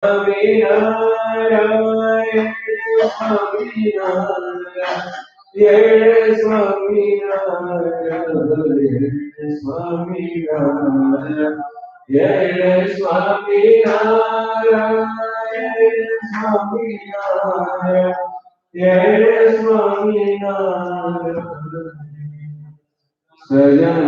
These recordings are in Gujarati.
સ્વામિનારાયણ સ્વામિનારાયણ સ્વામિનારાયણ જય સ્વામિનારાયણ સ્વામિનારાયણ જય સ્વામિનારાયણ સજન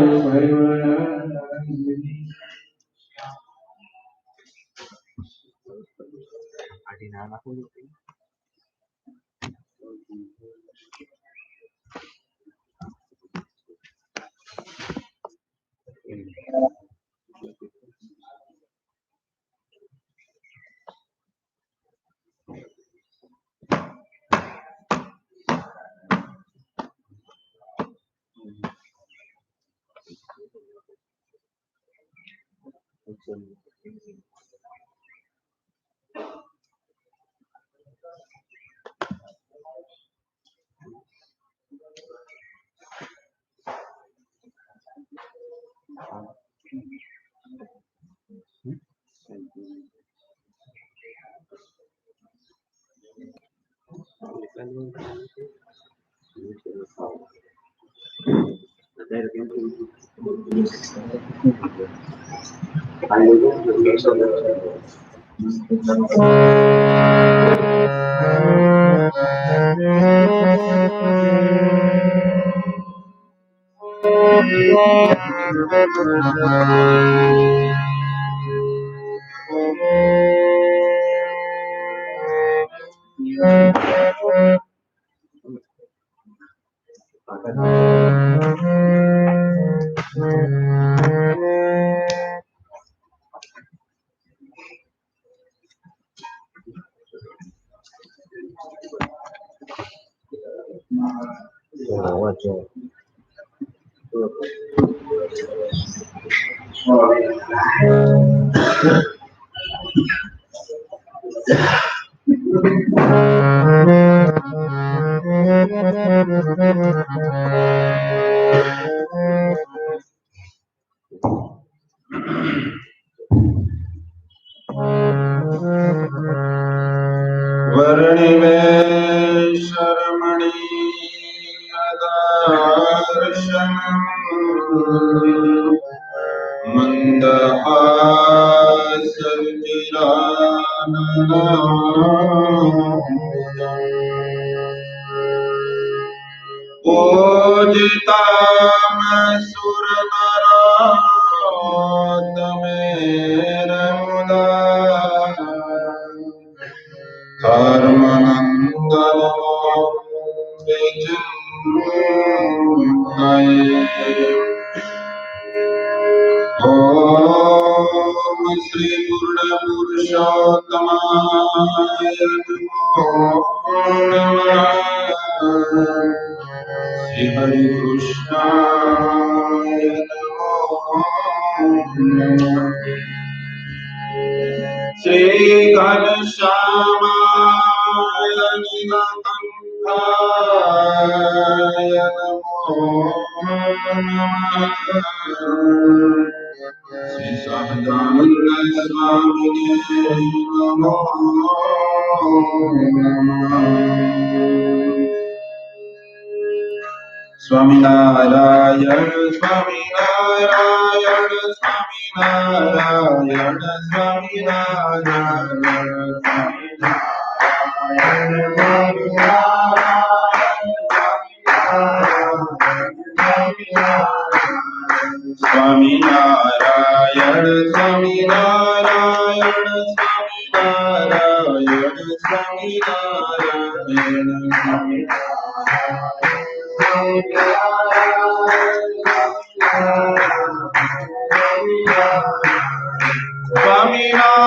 સ્વામિનારાયણ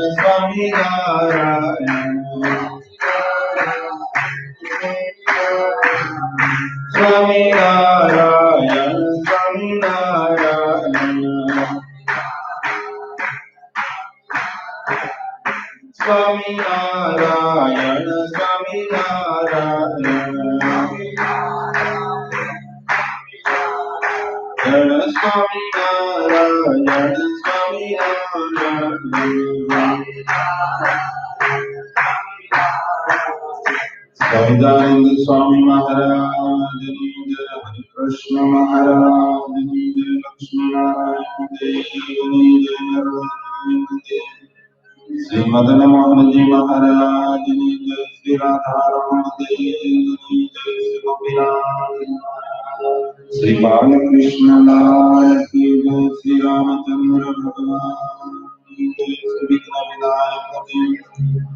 સ્વામિનારાયણ સ્વામિનારાયણ સ્વામિનારાયણ સ્વામિનારાયણ સ્વામિનારાયણ સ્વામિનારાયણ સ્વામિનારાયણ સહજાનંદ સ્વામી મહારાજની જય, હરિકૃષ્ણ મહારાજની જય, લક્ષ્મીનારાયણ દેવની જય, નરનારાયણ દેવ, શ્રી મદન મોહનજી મહારાજની જય, શ્રી રાધારમણ દેવની જય, શ્રી ગોપીનાથ, શ્રી બાલકૃષ્ણલાલ કી જય, શ્રી રામચંદ્ર ભગવાન કી જય, શ્રી વિઘ્ન વિનાયક દેવ,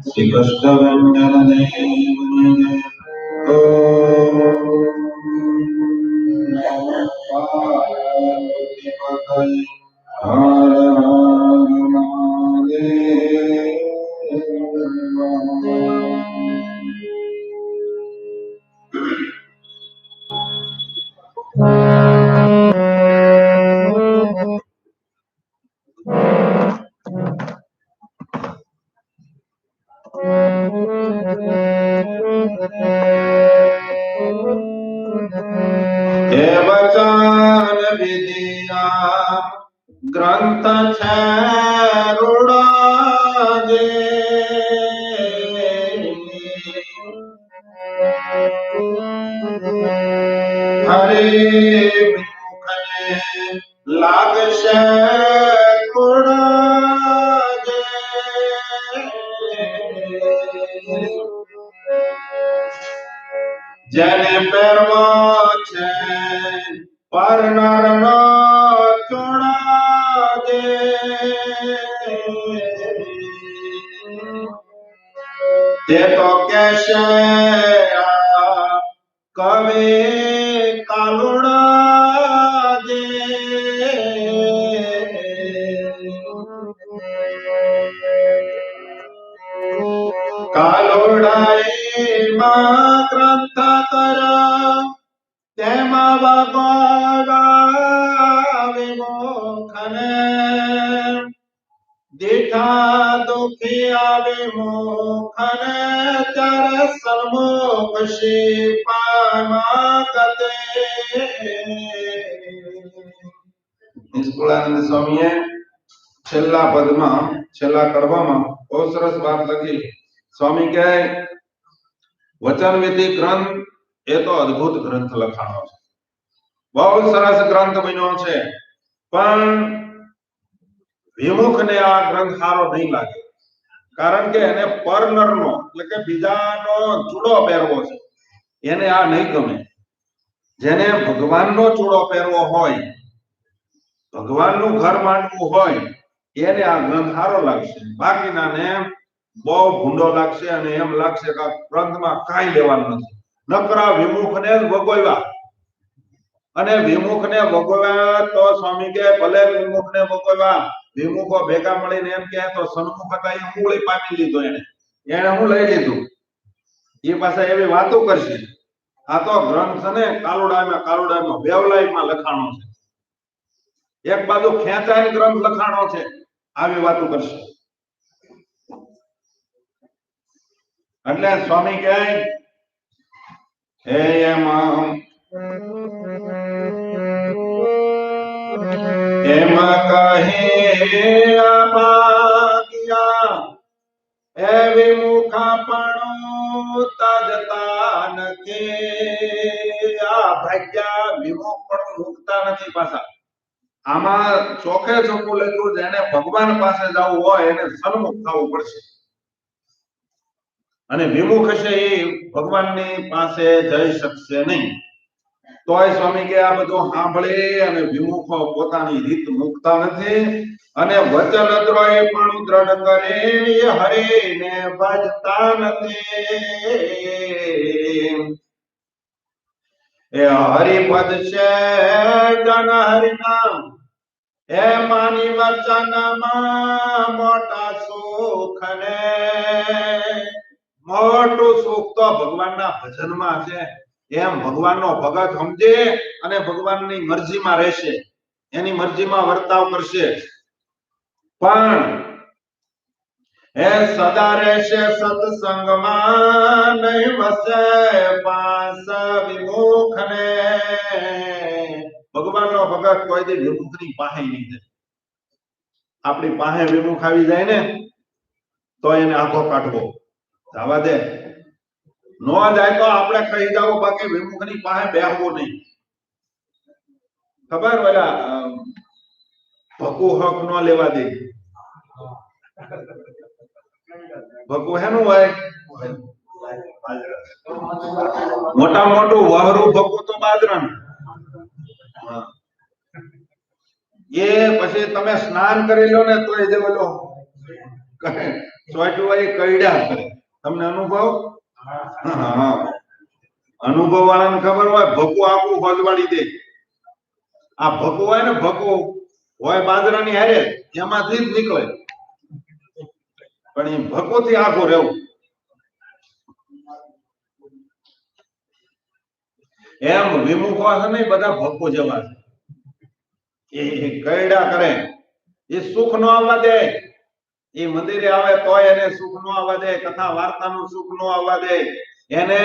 શ્રી કૃષ્ણવંદન દેવની જય. ઓમ નમઃ પાર્વતી પતય. હર હર વચન વિધિયા ગ્રંથ છે રૂડાજે, હરે મુખને લાગશે કુડાજે, જેને પહેરવો છે પરનર નો ચોડાજે, તે તો કહેશે કવિ કાલુડાજે, કાલુડાઈ માં ગ્રંથ કરા તેમાં ભગવાન વિમુખને દીઠા દુખિયા વિમુખને ત્યારે સન્મુખ શિપામાં ગતે. નિષ્કુળાનંદ સ્વામીએ છેલ્લા પદમાં, છેલ્લા કડવામાં બહુ સરસ વાત લખી. સ્વામી કહે વચન વિધિ ગ્રંથ એ તો અદ્ભુત ગ્રંથ લખાણો છે, બહુ સરસ ગ્રંથ બન્યો છે, પણ વિમુખને આ ગ્રંથ સારો નહીં લાગે, કારણ કે એને પરનરનો એટલે કે બીજાનો ચૂડો પહેરવો છે, એને આ નહીં ગમે. જેને ભગવાનનો ચૂડો પહેરવો હોય, ભગવાનનું ઘર માંડવું હોય, એને આ ગ્રંથ સારો લાગશે. બાકીનાને બહુ ભૂંડો લાગશે અને એમ લાગશે કે આ ગ્રંથમાં કાંઈ લેવાનું નથી. નકરા વિમુખને જ ભોગવ્યા, અને વિમુખને ભોગવ્યા તો સ્વામી કે ભલે વિમુખને ભોગવ્યા, વિમુખો ભેગા મળીને એમ કહે તો સન્મુખ હતા એ મૂળી પામી લીધો, એને હું લઈ લીધું, એ પાછા એવી વાતો કરશે. આ તો ગ્રંથ છે ને કાલુડામાં બેવલાઈમાં લખાણો છે, એક બાજુ ખેંચાઈને ગ્રંથ લખાણો છે, આવી વાતો કરશે. એટલે સ્વામી કહે હે એમાં કહે ભાગ્યા એ વિમુખા પણ તાજતા નથી. આ ભાગ્યા વિમુખ પણ મુકતા નથી. પાછા આમાં ચોખે ચોખ્ખું લખ્યું, જેને ભગવાન પાસે જવું હોય એને સન્મુખ થવું પડશે, અને વિમુખ હશે એ ભગવાનની પાસે જઈ શકશે નહીં. તોય સ્વામી કે આ બધું સાંભળી અને વિમુખો પોતાની રીત મુકતા નથી, અને વચન દ્રોહી પણ દ્રઢ કરી હરિને ભજતા નથી. એ હરિપદ છે જન હરિનામ, એ માની વચનમાં મોટા સુખ ને, મોટું સુખ તો ભગવાનના ભજનમાં છે. એમ ભગવાનનો ભગત સમજે અને ભગવાનની મરજીમાં રહેશે, એની મરજીમાં વર્તાવ કરશે. પણ હે સદા રહેશે સત્સંગમાં, નહીં વસે પાસ વિમુખ ને. ભગવાનનો ભગત કોઈ દી વિમુખ ની પાસે નહીં જાય. આપણી પાસે વિમુખ આવી જાય ને તો એને આખો કાઢવો, જવા દે. નો જાય તો આપણે કહી દઉં, બાકી વિમુખ ની પાસે બેહવું નહીં. ખબર ઓલા ભકુ હક નો લેવા દે. ભકુ હેનું હોય? મોટા મોટું વહરું ભકુ તો બાજરાનું. એ પછી તમે સ્નાન કરી લો ને તો એ જે બોલો ચોટું હોય કઈડા કરે. તમને અનુભવ? અનુભવ વાળાને ખબર હોય, ભકુ આખું હલવાડી દે. આ ભકુ હોય ને, ભકુ હોય બાજરાની હારે, એમાંથી જ નીકળે. પણ એ ભકો થી આખું રહેવું. એમ વિમુખો છે ને બધા ભકો જેવા છે. એ કઈડા કરે. એ સુખ નો આવવા દે. એ મંદિરે આવે તોય એને સુખ નો આવવા દે, કથા વાર્તાનું સુખ નો આવવા દે. એને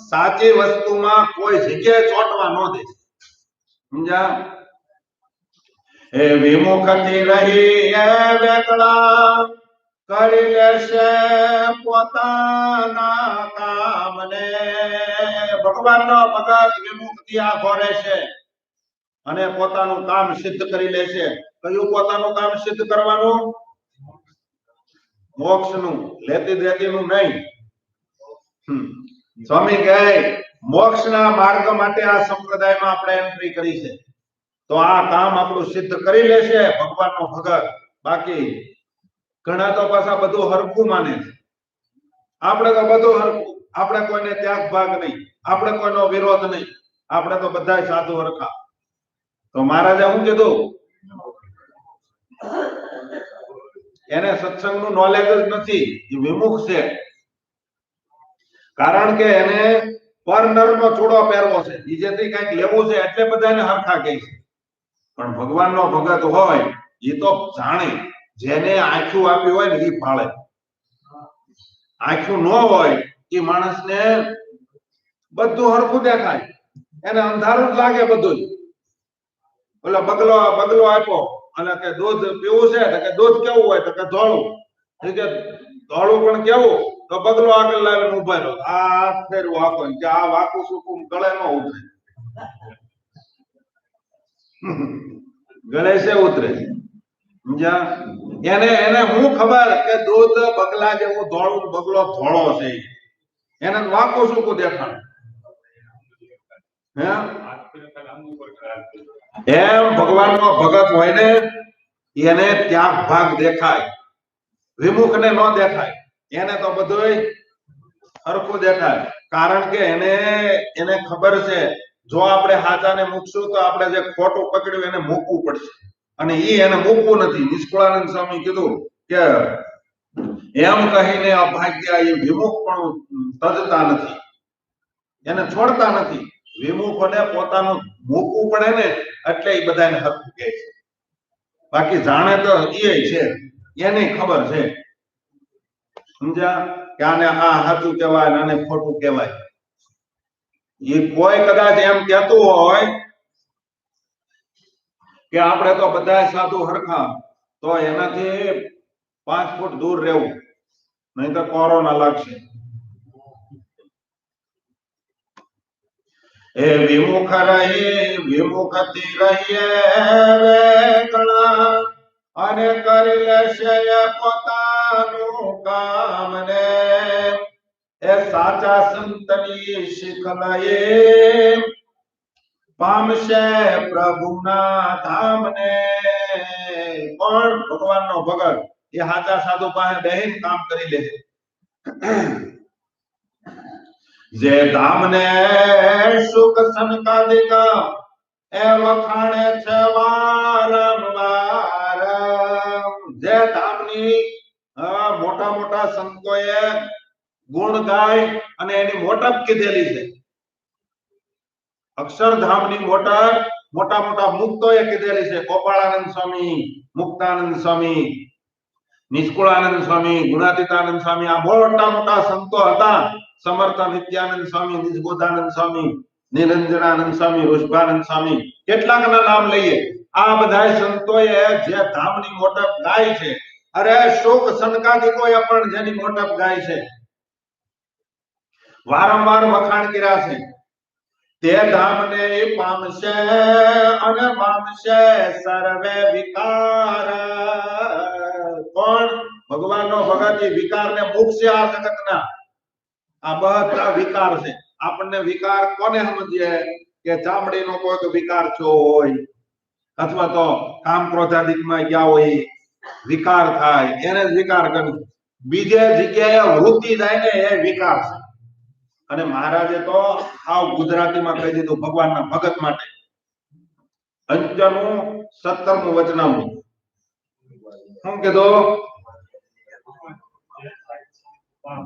સાચી વસ્તુમાં કોઈ જગ્યાએ ચોંટવા ન દે. સમજ્યા? એ વિમુખથી રહી એ વેકળા, કરી લેશે પોતાના કામને. ભગવાનનો ભગત વિમુખથી આખો રહેશે અને પોતાનું કામ સિદ્ધ કરી લેશે. કયું પોતાનું કામ સિદ્ધ કરવાનું? મોક્ષનું, લેતી દેતીનું નહીં. સ્વામી કહે મોક્ષના માર્ગ માટે આ સંપ્રદાયમાં આપણે એન્ટ્રી કરી છે, તો આ કામ આપણું સિદ્ધ કરી લેશે ભગવાનનો ભગત. બાકી ઘણા તો પાછા બધું હરખું માને છે. આપણે તો બધું હરખું, આપણે કોઈને ત્યાગ ભાગ નહીં, આપણે કોઈનો વિરોધ નહીં, આપણે તો બધા સાધુ હરખા. તો મહારાજે શું કીધું? એને સત્સંગનું નોલેજ જ નથી, એ વિમુખ છે. કારણ કે એને પરનરનો ચૂડો પહેરવો છે, બીજેથી કઈક લેવું છે એટલે બધાને હરખા કહે છે. પણ ભગવાનનો ભગત હોય એ તો જાણે, જેને આંખું આપી હોય ને એ ફાળે. આંખું ન હોય એ માણસને બધું હરખું દેખાય, એને અંધારું જ લાગે બધું. ઓલા બગલો આપ્યો અને કે દૂધ પીવું છે, તો કે દૂધ કેવું હોય? તો કે ધોળું. કે ધોળું પણ કેવું? તો બગલો આગળ લાવીને ઉભા રહ્યો, આ ફેરવું આપો કે આ વાકું સુકું ગળે ન ઉતરે. ગળે છે ઉતરે. સમજ્યા? એને હું ખબર કે દૂધ બગલા જેવું ધોળું, બગલો ધોળો છે, એને વાકું સુકું દેખાણ. એમ ભગવાનનો ભગત હોય ને એને ત્યાગ ભાગ દેખાય, વિમુખ ને ન દેખાય. એને તો બધું હરખું દેખાય. કારણ કે એને ખબર છે જો આપણે હાચાને મૂકશું તો આપણે જે ખોટું પકડ્યું એને મૂકવું પડશે, અને એને મૂકવું નથી. નિષ્કુળાનંદ સ્વામી કીધું કે એમ કહીને અભાગ્ય એ વિમુખ પણ તજતા નથી, એને છોડતા નથી. વિમુખોને પોતાનું મૂકવું પડે ને એટલે એ બધાને હરખું કહે છે. બાકી જાણે તો એ છે, એને ખબર છે. સમજ્યા? કે આને આ સાચું કહેવાય, આને ખોટું કહેવાય. એ કોઈ કદાચ એમ કહેતું હોય કે આપણે તો બધા સાધુ હરખા, તો એનાથી 5 ફૂટ દૂર રહેવું, નહીં તો કોરોના લાગશે. એ વિમુખ રહી, વિમુખથી રહીએ વેકળા, અને કરી લેશે પોતાનું કામ ને. એ સાચા સંતની શીખ લઈએ, પામશે પ્રભુના ધામને. પણ ભગવાનનો ભગત એ સાચા સાધુ પાસે બેહીને કામ કરી લે. જે ધામને સુખ સંકાદિક એ વખાણે છે વારંવાર. જે ધામની મોટા મોટા સંતોએ ગુણ ગાય અને એની મોટપ કીધેલી છે. અક્ષરધામની મોટા મોટા મુક્તોએ કીધેલી છે. ગોપાળાનંદ સ્વામી, મુક્તાનંદ સ્વામી, નિષ્કુળાનંદ સ્વામી, ગુણાતીતાનંદ સ્વામી, આ મોટા મોટા સંતો હતા. સમર્થ નિત્યાનંદ સ્વામી, નિષ્બોધાનંદ સ્વામી, નિરંજનાનંદ સ્વામી, ઋષભાનંદ સ્વામી, કેટલાકના નામ લઈએ. આ બધા સંતોએ જે ધામની મોટપ ગાય છે, અરે શોક સંકાદિકોએ પણ જેની મોટપ ગાય છે, વારંવાર વખાણ કર્યા છે. તે ધામને પામશે અને પામશે સર્વે વિકાર. કોણ? ભગવાનનો ભગત વિકારને મૂકશે આ જગતના. આ બધા વિકાર છે. આપણને વિકાર કોને સમજીએ કે ચામડીનો કોઈક વિકાર થયો હોય અથવા તો કામ ક્રોધાદિકમાં ગયા હોય વિકાર થાય એને જ વિકાર કર્યું. બીજે જગ્યાએ વૃત્તિ જાય ને એ વિકાર છે. અને મહારાજે તો આવ ગુજરાતીમાં કહી દીધું ભગવાનના ભગત માટે. અંત્યનું 17મું વચનામૃત શું કીધું?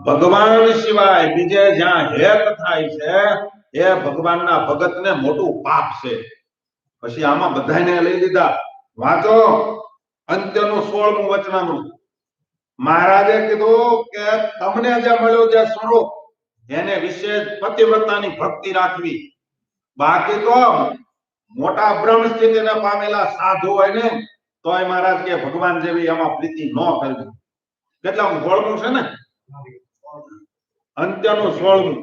ભગવાન સિવાય બીજે જ્યાં હેત થાય છે એ ભગવાનના ભગતને મોટું પાપ છે. પછી આમાં બધાને લઈ લીધા. વાંચો અંત્યનું 16મું વચનામૃત. મહારાજે કીધું કે તમને જે મળ્યું જે સ્વરૂપ એને વિશે પતિવ્રતાની ભક્તિ રાખવી. બાકી તો મોટા બ્રહ્મ સ્થિતિને પામેલા સાધુ હોય ને તોય મહારાજ કે ભગવાન જેવી એમાં પ્રીતિ ન કરવી. કેટલા 16મું છે ને? અંત્યનું 16મું.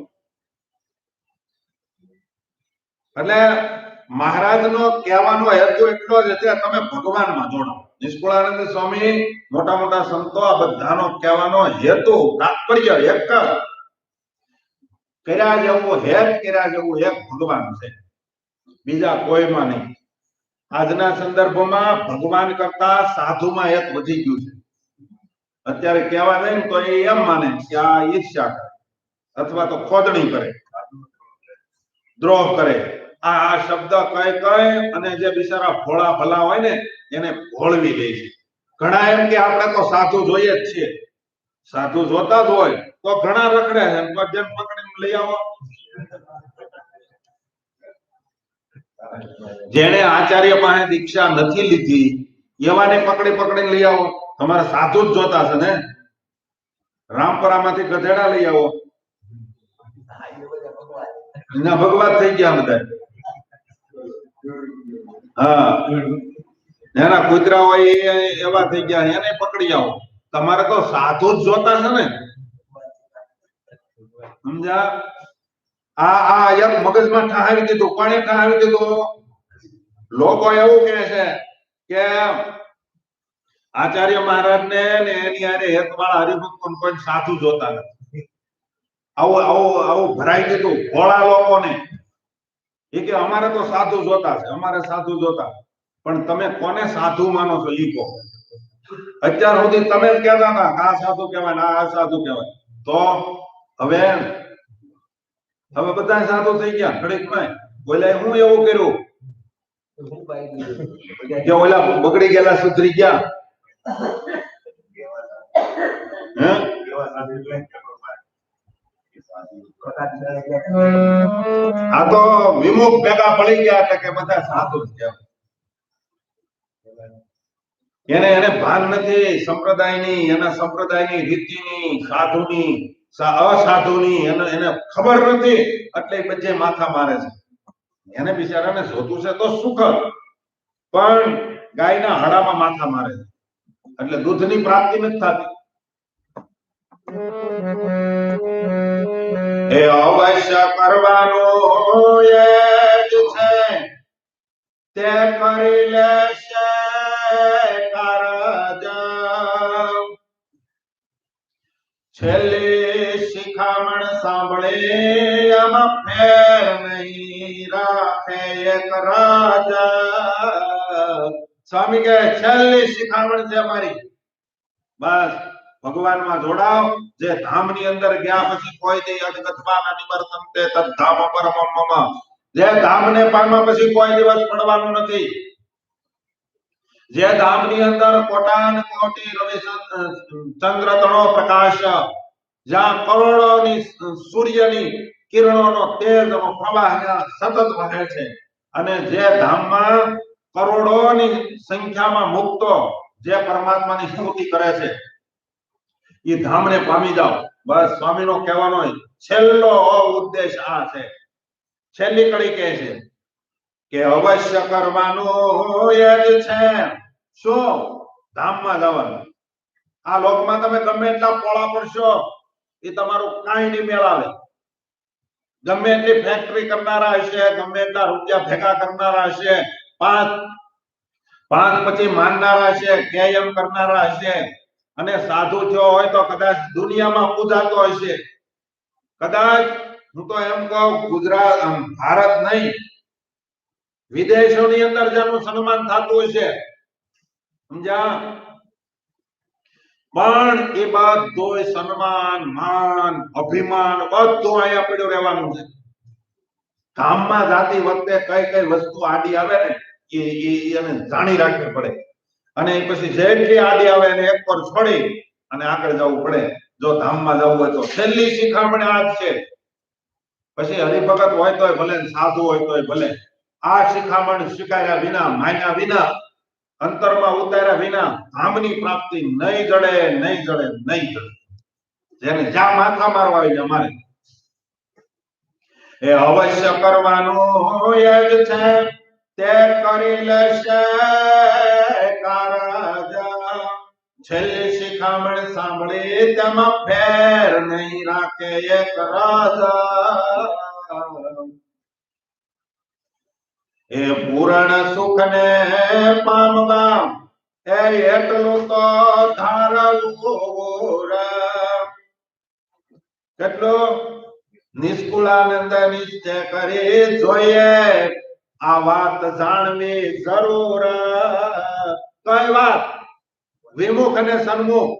એટલે મહારાજનો કહેવાનો હેતુ એટલો જ છે તમે ભગવાનમાં જોડાઓ. નિષ્કુળાનંદ સ્વામી, મોટા મોટા સંતો, આ બધાનો કહેવાનો હેતુ તાત્પર્ય એક જ, કર્યા જેવું હેત કર્યા જેવું એક ભગવાન છે, બીજા કોઈમાં નહીં. આજના સંદર્ભમાં ભગવાન કરતા સાધુમાં એક વધી ગયું છે. અત્યારે કહેવા જાય ને તો એ એમ માને કે આ ઈર્ષ્યા કરે અથવા તો ખોદણી કરે, દ્રોહ કરે. આ શબ્દ કઈ અને જે બિચારા ભોળા ભલા હોય ને એને ભોળવી લે છે. ઘણા એમ કે આપણે તો સાધુ જોઈએ જ છીએ. સાધુ જોતા જ હોય તો ઘણા રખડે છે, જેમ પકડીને લઈ આવો. જેને આચાર્ય પાસે દીક્ષા નથી લીધી એવાને પકડી પકડીને લઈ આવો. તમારે સાધુ જ જોતા છે ને? રામપરામાંથી ગધેડા લઈ આવો, એના ભગવાન થઈ ગયા બધા. હા, એના કૂતરા હોય એવા થઈ ગયા, એને પકડી આવો. તમારે તો સાધુ જ જોતા છે ને? સમજા? આ એક મગજમાં ઠાવી દીધું. કોણે ઠાવી દીધું? લોકો એવું કહે છે કે આચાર્ય મહારાજ ને એની આરે હેતવાળા હરિભક્તો કોઈ સાધુ જોતા નથી. આવું આવું આવું ભરાઈ દીધું ભોળા લોકોને. એ કે અમારે તો સાધુ જોતા છે, અમારે સાધુ જોતા. પણ તમે કોને સાધુ માનો છો ઈ કહો. અત્યાર સુધી તમે જ કહેતા હતા આ સાધુ કહેવાય, આ સાધુ કહેવાય. તો હવે બધા સાધુ થઈ ગયા ઘડીકમાં. બોલે હું એવું કર્યું કે ઓલા બગડી ગયેલા સુધરી ગયા. આ તો વિમુખ ભેગા પડી ગયા એટલે કે બધા સાધુ જ કહેવાય. એને ભાન નથી સંપ્રદાયની, એના સંપ્રદાયની રીતિની, સાધુની, અસાધુની એને ખબર નથી એટલે બધે માથા મારે છે. એને બિચારાને જોતું છે તો સુખ, પણ ગાયના હાડામાં માથા મારે છે એટલે દૂધની પ્રાપ્તિ નથી થતી. એ અવશ્ય કરવાનું એ જ છે તે કરી લેશે કારજ. છેલ્લી શિખામણ સાંભળે આમાં ફેર નહીં રાખે એક રાજા. સ્વામી કે છેલ્લી શિખામણ છે મારી, બસ ભગવાનમાં જોડાવ. જે ધામની અંદર ગયા પછી કોઈ દે અજગતમાં નિવર્તન તે તદ ધામ પરમમ. જે ધામને પામ્યા પછી કોઈ દિવસ પડવાનું નથી. જે ધામની અંદર કોટાન કોટી રવિ ચંદ્ર તણો પ્રકાશ, જ્યાં કરોડોની સૂર્યની કિરણોનો તેજનો પ્રવાહ સતત વહે છે, અને જે ધામમાં કરોડોની સંખ્યામાં મુક્તો જે પરમાત્માની સ્તુતિ કરે છે, એ ધામને પામી જાઓ. બસ સ્વામીનો કહેવાનો છેલ્લો ઉદ્દેશ આ છે. છેલ્લી કડી કહે છે કે અવશ્ય કરવાનું એ જ છે. શું? ધામમાં જવાનું. આ લોકમાં તમે ગમે એટલા પોળા પડશો, એ તમારું કાંઈ નહીં મેળાવે. ગમે એટલી ફેક્ટરી કરનારા હશે, ગમે એટલા રૂપિયા ભેગા કરનારા હશે, પાંચ પછી માનનારા હશે, કેમ કરનારા હશે, અને સાધુ થયો હોય તો કદાચ દુનિયામાં પૂજાતો હશે. કદાચ હું તો એમ કહું, ગુજરાત ભારત નહીં, વિદેશોની અંદર જેનું સન્માન થતું હશે, સમજ્યા? પણ એ બધું સન્માન, માન, અભિમાન બધું અહીંયા પડ્યું રહેવાનું છે. ધામમાં જાતી વખતે કઈ કઈ વસ્તુ આડી આવે ને એને જાણી રાખવી પડે, અને પછી જેટલી આડી આવે એને એક પર છોડી અને આગળ જવું પડે. જો ધામમાં જવું હોય તો છેલ્લી શિખામણ આ જ છે. પછી હરિભગત હોય તોય ભલે, સાધુ હોય તોય ભલે, આ શિખામણ સ્વીકાર્યા વિના, માન્યા વિના, અંતરમાં ઉતાર્યા વિના ધામની પ્રાપ્તિ નહીં જડે, નહીં જડે, નહીં જડે. જેને જ્યાં માથા મારવા આવી જાય મારે. એ અવશ્ય કરવાનું એ જ છે, તે કરી લેશે કારજ. છેલ્લી શિખામણ સાંભળી તેમાં ફેર નહીં રાખે એક રાજા. એ પૂર્ણ સુખ ને પામવા એ એટલું તો ધારવું. કેટલું નિષ્કુળાનંદ નિશ્ચય કરી જોઈએ, આ વાત જાણવી જરૂર. કઈ વાત? વિમુખ અને સન્મુખ,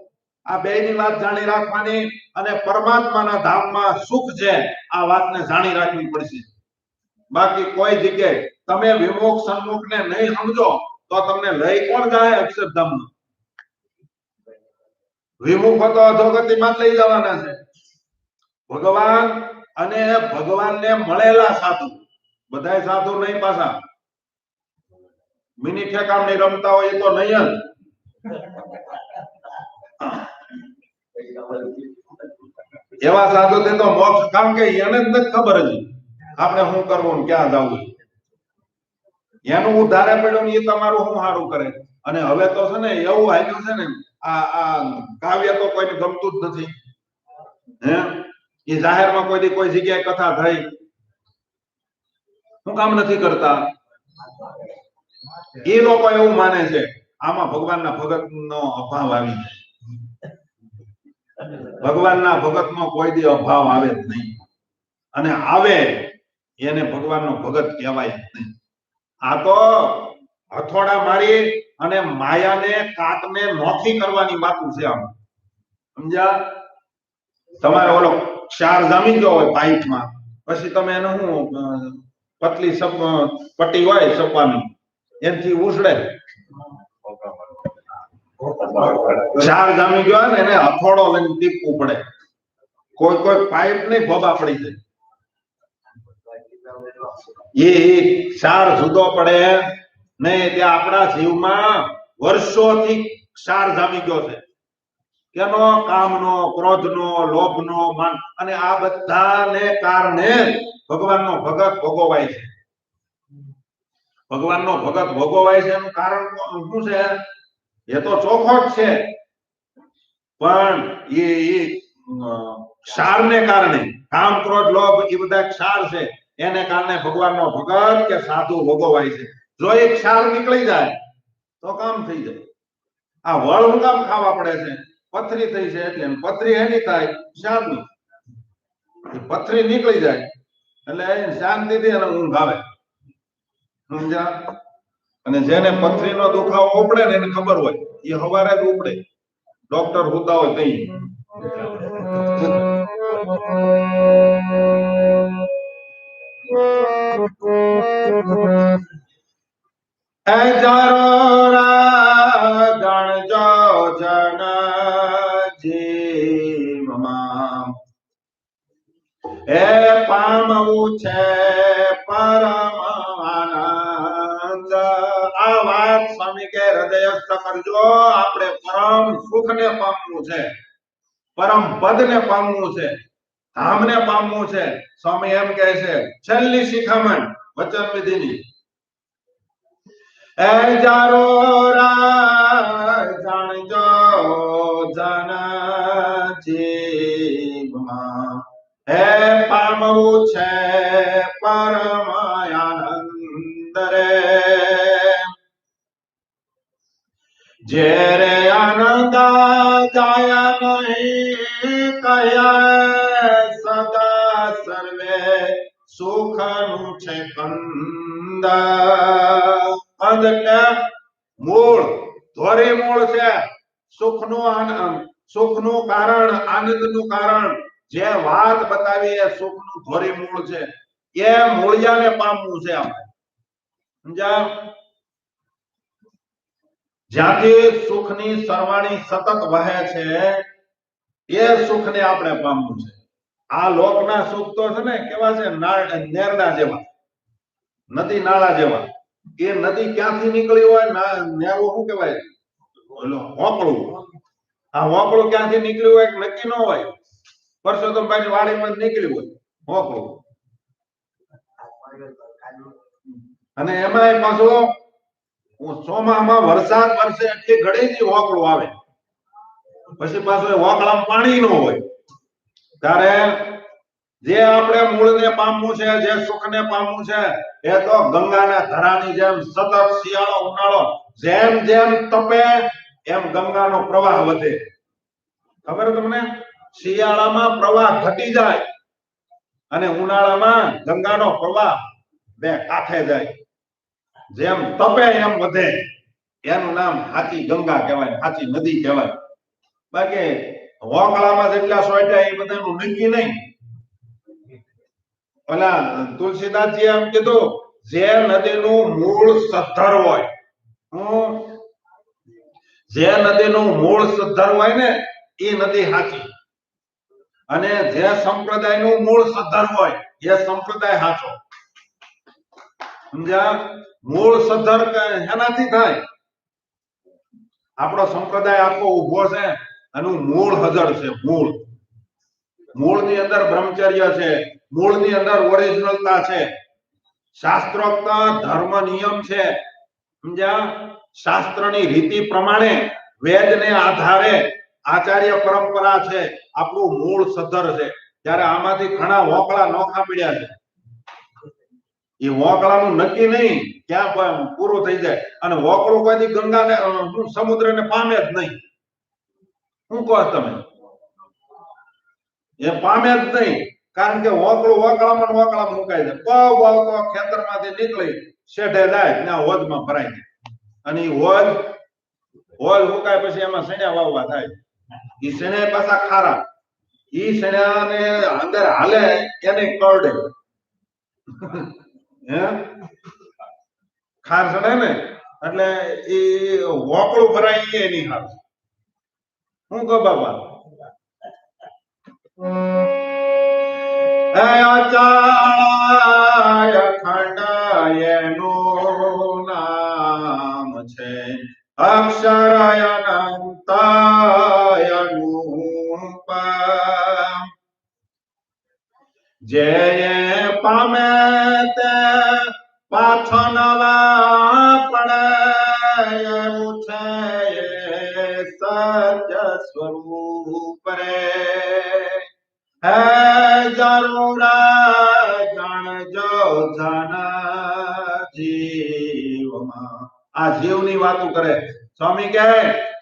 આ બે ની વાત જાણી રાખવાની, અને પરમાત્માના ધામમાં સુખ છે આ વાતને જાણી રાખવી પડશે. બાકી કોઈ જગ્યાએ તમે વિમુખ સન્મુખ ને નહીં સમજો તો તમને લઈ કોણ જાય અક્ષરધામમાં? વિમુખ તો અધોગતિમાં લઈ જવાના છે. ભગવાન અને ભગવાનને મળેલા સાધુ, બધા સાધુ નહીં પાછા મિની ઠેકામણી રમતા હોય તો નહીં જ. એવા સાધુ તે તો મોક્ષ કામ કે એને જ નથી ખબર હજી આપણે શું કરવું ને ક્યાં જવું. એનું ઉધારે પડ્યું ને એ તમારું શું સારું કરે. અને હવે તો છે ને એવું હાલ્યું છે ને, આ કાવ્ય તો કોઈને ગમતું જ નથી. હે, એ જાહેરમાં કોઈ જગ્યાએ કથા થઈ, શું કામ નથી કરતા? એ લોકો એવું માને છે આમાં ભગવાનના ભગત નો અભાવ આવી જાય. ભગવાનના ભગત નો કોઈ દી અભાવ આવે જ નહીં, અને આવે એને ભગવાનનો ભગત કહેવાય જ નહીં. આ તો હથોડા મારી અને માયાને કાટને નોખી કરવાની વાતું છે. આમ સમજ્યા? તમારે ઓલો ક્ષાર જામી ગયો હોય પાઇપમાં, પછી તમે એને શું પતલી પટ્ટી હોય સપવાની, એનાથી ઉછળે. ક્ષાર જામી ગયો ને એને હથોડો લઈને ટીપવું પડે. કોઈ પાઇપ નહીં ભોબા પડી જાય. એ ક્ષાર જુદો પડે નહીં. ત્યાં આપણા જીવમાં વર્ષોથી ક્ષાર જામી ગયો છે. કેનો? કામનો, ક્રોધનો, લોભનો, માન, અને આ બધાને કારણે ભગવાનનો ભગત ભોગવાય છે. ભગવાનનો ભગત ભોગવાય છે એનું કારણ શું છે? એ તો ચોખ્ખો જ છે, પણ એ ક્ષારને કારણે, કામ, ક્રોધ, લોભ એ બધા ક્ષાર છે, એને કારણે ભગવાનનો ભગત કે સાધુ ભોગવાય છે. જો એ ક્ષાર નીકળી જાય તો કામ થઈ જાય. આ વળ હું કામ ખાવા પડે છે? પથરી થઈ છે એટલે. પથરી એની થાય ક્ષારની. પથરી નીકળી જાય એટલે શાંતિથી અને ઊંઘ આવે. સમજ્યા? અને જેને પથરીનો દુખાવો ઉપડે ને એને ખબર હોય, એ સવારે જ ઉપડે. ડોક્ટર હોતા હોય કઈ. ગણજો જન જીવમાં એ પામવું છે પરમ આનંદ. આ વાત સ્વામી કે હૃદયસ્થ કરજો. આપણે પરમ સુખ ને પામવું છે. પરમ પદને પામવું છે, ધામને પામવું છે. સ્વામી એમ કહે છે છેલ્લી શિખામણ વચન વિધિની, એ જારો જાણજો જન જીવમાં, હે પામવું છે પરમ આનંદ રે, જે રે આનંદ જાય નહીં કયા સદા સર્વે સુખ નું છે કંદ. કંદ એટલે મૂળ, ધોરી મૂળ છે. સુખનું કારણ, આનંદનું કારણ, જે વાત બતાવી એ સુખનું ધોરી મૂળ છે. એ મૂળિયાને પામવું છે આપણે. સમજ્યા? જ્યાંથી સુખની સરવાણી સતત વહે છે એ સુખને આપણે પામવું છે. આ લોકના સુખ તો છે ને કેવા છે, નેરડા જેવા, નદી નાળા જેવા. એ નદી ક્યાંથી નીકળી હોય, નેરો શું કહેવાય, હોકળું. આ હોકળું ક્યાંથી નીકળ્યું હોય નક્કી ન હોય. પરસોત્તમભાઈ ની વાડીમાં નીકળ્યું હોય હોકળું, અને એમાં પાછું ચોમામાં વરસાદ વરસે એટલી ઘડીથી હોકળું આવે, પછી પાછું હોકળામાં પાણી ન હોય. ત્યારે જે આપણે મૂળને પામવું છે, જે સુખને પામવું છે, એ તો ગંગાના ધરાની જેમ સતત શિયાળો ઉનાળો જેમ જેમ તપે એમ ગંગાનો પ્રવાહ વધે. ખબર તમને? શિયાળામાં પ્રવાહ ઘટી જાય અને ઉનાળામાં ગંગાનો પ્રવાહ બે કાંઠે જાય. જેમ તપે એમ વધે. એનું નામ સાચી ગંગા કહેવાય, સાચી નદી કહેવાય. બાકી હોકળામાં જેટલા સોયટા એ બધાનું નક્કી નહીં. ઓલા તુલસીદાસજી એમ કીધું, જે નદીનું મૂળ સદ્ધર હોય, જે નદીનું મૂળ સદ્ધર હોય ને એ નદી સાચી, અને જે સંપ્રદાયનું મૂળ સદ્ધર હોય એ સંપ્રદાય સાચો. સમજ્યા? મૂળ સદ્ધર એનાથી થાય. આપણો સંપ્રદાય આખો ઉભો છે એનું મૂળ હજર છે. મૂળની અંદર બ્રહ્મચર્ય છે, મૂળની અંદર ઓરિજિનલતા છે, શાસ્ત્રોક્ત ધર્મ નિયમ છે. સમજ્યા? શાસ્ત્રની રીતિ પ્રમાણે, વેદને આધારે આચાર્ય પરંપરા છે. આપણું મૂળ સદ્ધર છે. ત્યારે આમાંથી ઘણા હોકળા નોખા પડ્યા છે. એ હોકળાનું નક્કી નહીં ક્યાં પૂરું થઈ જાય. અને હોકળું કોઈ ગંગાને સમુદ્રને પામે જ નહીં. શું કહો તમે? એ પામે જ નહીં. કારણ કે હોકળું હોકળામાં મુકાય છે. બહુ તો ખેતરમાંથી નીકળી શેઠે જાય ત્યાં હોજમાં ભરાય જાય. અને એ હોજ મુકાય પછી એમાં સણ્યા વાવવા થાય. એ સણ્યા પાછા ખારા. એ સણ્યાને અંદર હાલે એને કરડે. ખાર સડે ને એટલે એ હોકળું ભરાય એની હાર. શું કહો બાબા? અચાળાય એનું નામ છે, અક્ષર અનંત જે પામે તે પાછો નવા પડે એવું છે સત્ય સ્વરૂપ રે. હે જરૂર જાણજો જન જીવમાં. આ જીવની વાતો કરે. સ્વામી કહે